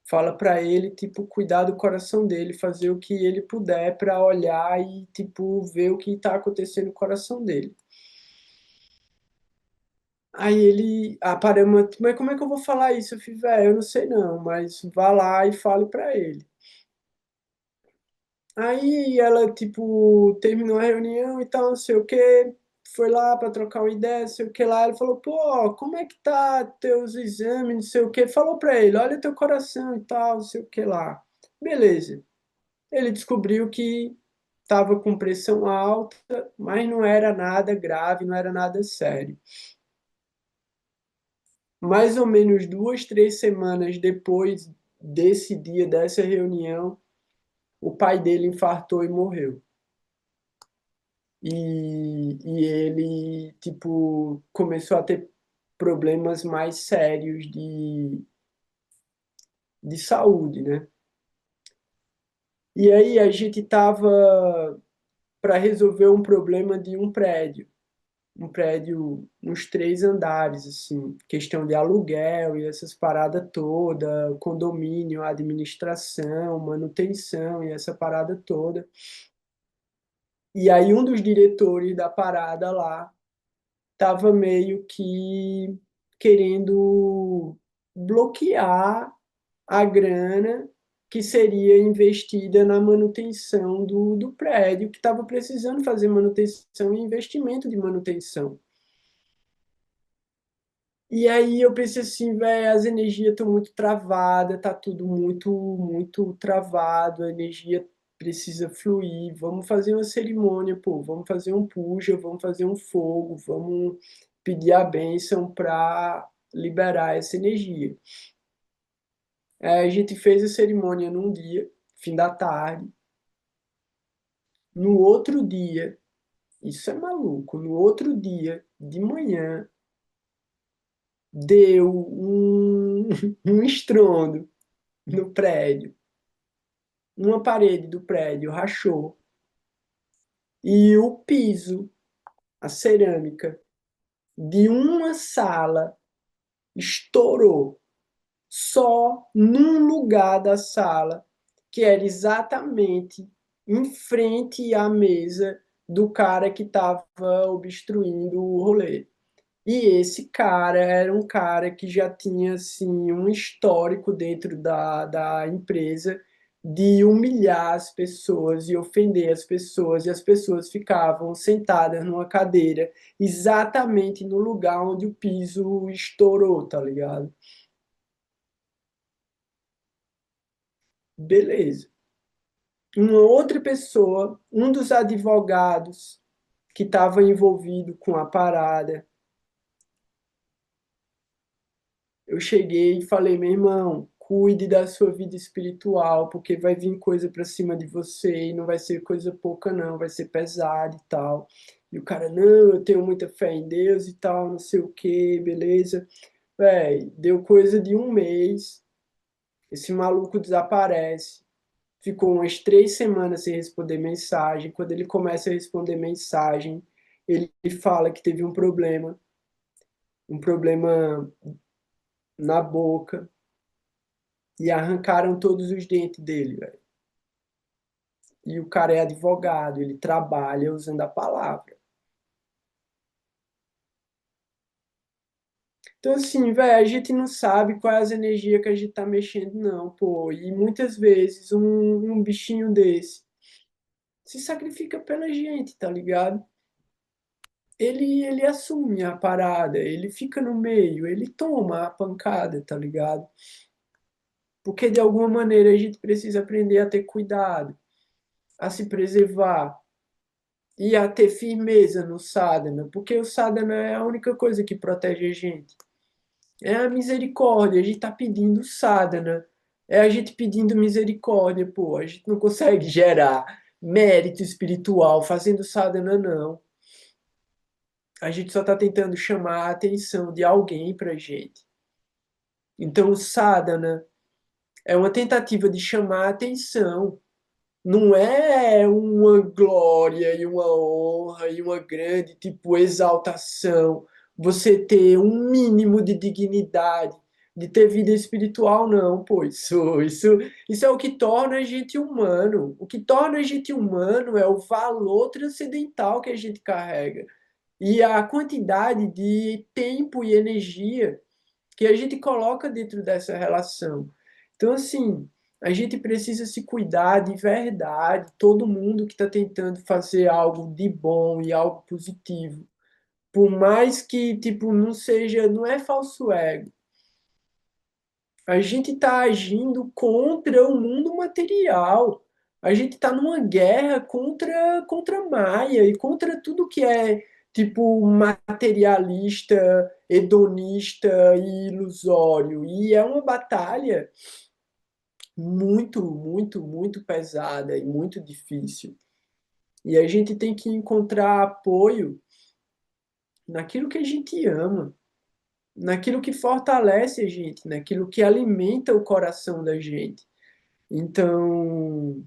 Fala pra ele, tipo, cuidar do coração dele, fazer o que ele puder pra olhar e, tipo, ver o que tá acontecendo no coração dele. Aí ele, a Parama, mas como é que eu vou falar isso? Eu falei, velho, eu não sei não, mas vá lá e fale pra ele. Aí ela, tipo, terminou a reunião e tal, não sei o quê, foi lá para trocar uma ideia, não sei o que lá. Ele falou, pô, como é que tá teus exames, não sei o que. Falou para ele, olha teu coração e tal, não sei o que lá. Beleza. Ele descobriu que estava com pressão alta, mas não era nada grave, não era nada sério. Mais ou menos 2, 3 semanas depois desse dia, dessa reunião, o pai dele infartou e morreu. E ele, tipo, começou a ter problemas mais sérios de saúde, né? E aí a gente tava para resolver um problema de um prédio, uns 3 andares, assim, questão de aluguel e essas paradas toda, condomínio, administração, manutenção e essa parada toda. E aí um dos diretores da parada lá estava meio que querendo bloquear a grana que seria investida na manutenção do prédio, que estava precisando fazer manutenção e investimento de manutenção. E aí eu pensei assim, velho, as energias estão muito travadas, tá tudo muito travado, a energia precisa fluir, vamos fazer uma cerimônia, pô, vamos fazer um puja, vamos fazer um fogo, vamos pedir a bênção para liberar essa energia. A gente fez a cerimônia num dia, fim da tarde. No outro dia, isso é maluco, no outro dia, de manhã, deu um estrondo no prédio. Uma parede do prédio rachou e o piso, a cerâmica de uma sala estourou só num lugar da sala, que era exatamente em frente à mesa do cara que estava obstruindo o rolê. E esse cara era um cara que já tinha assim, um histórico dentro da empresa de humilhar as pessoas e ofender as pessoas, e as pessoas ficavam sentadas numa cadeira exatamente no lugar onde o piso estourou, tá ligado? Beleza. Uma outra pessoa, um dos advogados que estava envolvido com a parada, eu cheguei e falei, meu irmão, cuide da sua vida espiritual, porque vai vir coisa pra cima de você e não vai ser coisa pouca, não, vai ser pesado e tal. E o cara, não, eu tenho muita fé em Deus e tal, não sei o que, beleza. Véi, deu coisa de um mês, esse maluco desaparece. Ficou umas 3 semanas sem responder mensagem. Quando ele começa a responder mensagem, ele fala que teve um problema na boca, e arrancaram todos os dentes dele, velho. E o cara é advogado, ele trabalha usando a palavra. Então, assim, velho, a gente não sabe qual é as energias que a gente tá mexendo, não, pô. E muitas vezes um bichinho desse se sacrifica pela gente, tá ligado? Ele assume a parada, ele fica no meio, ele toma a pancada, tá ligado? Porque de alguma maneira a gente precisa aprender a ter cuidado, a se preservar e a ter firmeza no sadhana, porque o sadhana é a única coisa que protege a gente. É a misericórdia, a gente tá pedindo sadhana, é a gente pedindo misericórdia, pô, a gente não consegue gerar mérito espiritual fazendo sadhana, não. A gente só está tentando chamar a atenção de alguém para a gente. Então, o sadhana é uma tentativa de chamar a atenção. Não é uma glória e uma honra e uma grande, tipo, exaltação. Você ter um mínimo de dignidade, de ter vida espiritual, não, pô. Isso é o que torna a gente humano. O que torna a gente humano é o valor transcendental que a gente carrega e a quantidade de tempo e energia que a gente coloca dentro dessa relação. Então, assim, a gente precisa se cuidar de verdade, todo mundo que está tentando fazer algo de bom e algo positivo. Por mais que, tipo, não seja, não é falso ego. A gente está agindo contra o mundo material. A gente está numa guerra contra Maia e contra tudo que é tipo materialista, hedonista e ilusório. E é uma batalha muito, muito, muito pesada e muito difícil. E a gente tem que encontrar apoio naquilo que a gente ama, naquilo que fortalece a gente, naquilo que alimenta o coração da gente. Então,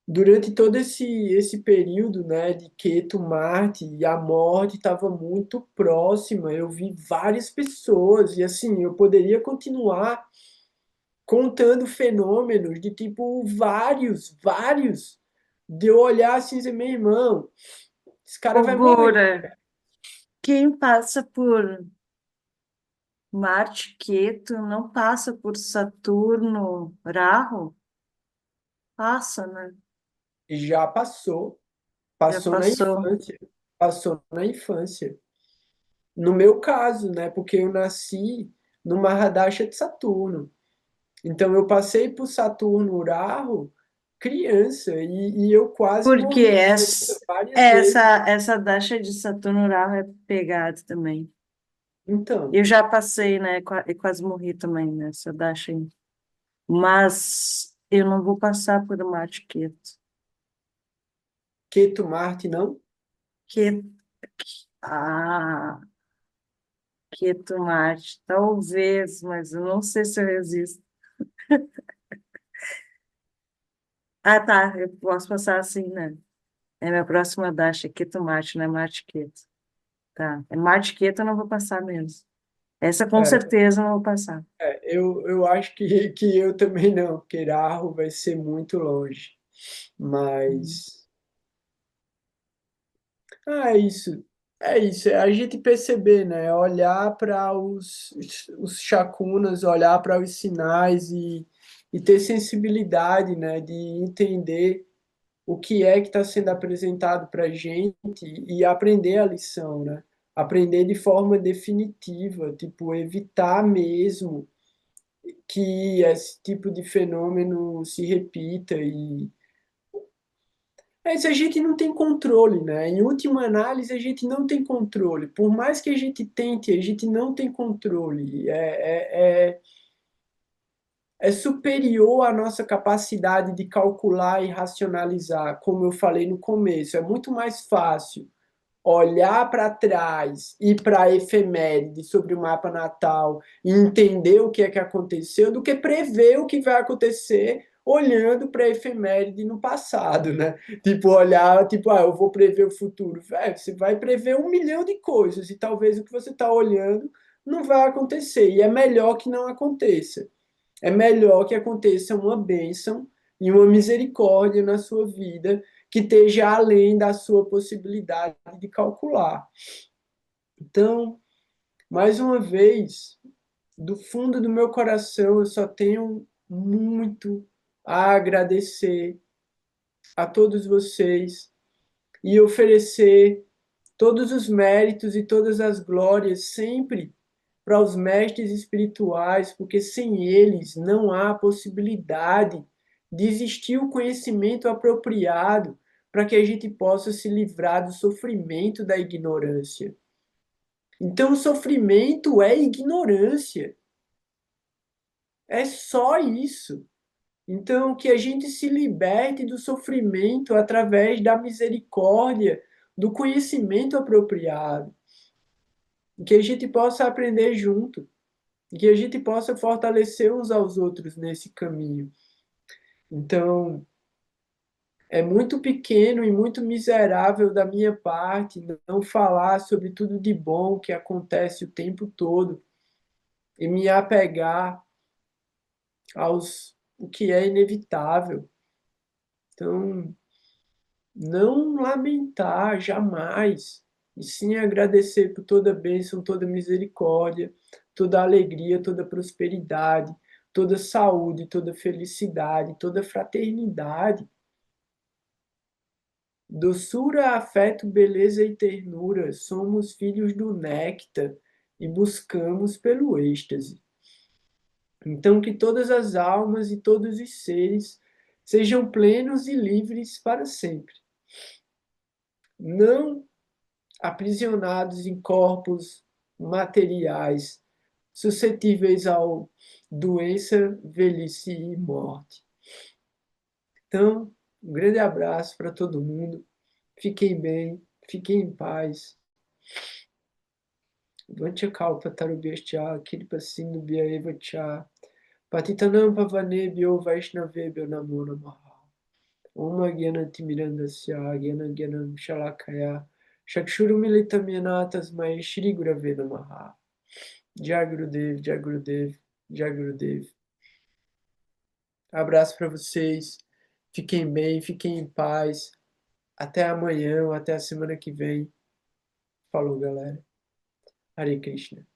durante todo esse período, né, de Keto, Marte, e a morte estava muito próxima, eu vi várias pessoas, e assim, eu poderia continuar contando fenômenos de tipo vários, de eu olhar assim e dizer, meu irmão, esse cara vai morrer. Ogura, quem passa por Marte quieto não passa por Saturno Rahu? Passa, né? Já passou, Já passou na passou. infância, passou na infância. No meu caso, né, porque eu nasci numa Radasha de Saturno. Então eu passei por Saturno Uraho criança e eu quase Porque morri várias vezes. essa Dasha de Saturno Rahu é pegada também. Então, Eu já passei, né? E quase morri também nessa Dasha aí. Mas eu não vou passar por Marte quieto. Ketu Marte não? Que, ah, quieto Marte, talvez, mas eu não sei se eu resisto. Ah, tá, eu posso passar assim, né? É minha próxima Dasha, quieto Marte, não é Marte quieto. Tá, é Marte quieto eu não vou passar mesmo. Essa com É, certeza eu não vou passar. eu acho que eu também não, porque Rahu vai ser muito longe. Uhum. Mas é isso. É isso, é a gente perceber, né? Olhar para os chakunas, olhar para os sinais e ter sensibilidade, né? De entender o que é que está sendo apresentado para a gente e aprender a lição, né? Aprender de forma definitiva, tipo, evitar mesmo que esse tipo de fenômeno se repita e mas a gente não tem controle, né? Em última análise, a gente não tem controle. Por mais que a gente tente, a gente não tem controle. É superior à nossa capacidade de calcular e racionalizar, como eu falei no começo. É muito mais fácil olhar para trás e para a efeméride sobre o mapa natal e entender o que é que aconteceu do que prever o que vai acontecer olhando para a efeméride no passado, né? Tipo, olhar, tipo, eu vou prever o futuro. Você vai prever 1 milhão de coisas e talvez o que você está olhando não vai acontecer. E é melhor que não aconteça. É melhor que aconteça uma bênção e uma misericórdia na sua vida que esteja além da sua possibilidade de calcular. Então, mais uma vez, do fundo do meu coração, eu só tenho muito a agradecer a todos vocês e oferecer todos os méritos e todas as glórias sempre para os mestres espirituais, porque sem eles não há possibilidade de existir o conhecimento apropriado para que a gente possa se livrar do sofrimento da ignorância. Então, o sofrimento é ignorância. É só isso. Então, que a gente se liberte do sofrimento através da misericórdia, do conhecimento apropriado, que a gente possa aprender junto, que a gente possa fortalecer uns aos outros nesse caminho. Então, é muito pequeno e muito miserável da minha parte não falar sobre tudo de bom que acontece o tempo todo e me apegar aos o que é inevitável. Então, não lamentar jamais, e sim agradecer por toda bênção, toda misericórdia, toda alegria, toda prosperidade, toda saúde, toda felicidade, toda fraternidade. Doçura, afeto, beleza e ternura, somos filhos do néctar e buscamos pelo êxtase. Então, que todas as almas e todos os seres sejam plenos e livres para sempre, não aprisionados em corpos materiais, suscetíveis ao doença, velhice e morte. Então, um grande abraço para todo mundo. Fiquem bem, fiquem em paz. Vanchakalpa tarubhyascha kirpasinubhya eva cha patitanam pavanebhyo vaishnavebhyo namo namaha. Om Agyanatimirandasya Agyanagyanam Shalakaya Chakshurumilitam Yena Tasmai Shri Gurave Namaha. Jai Gurudev, Jai Gurudev, Jai Gurudev. Abraço para vocês. Fiquem bem, fiquem em paz. Até amanhã ou até a semana que vem. Falou, galera. Hare Krishna.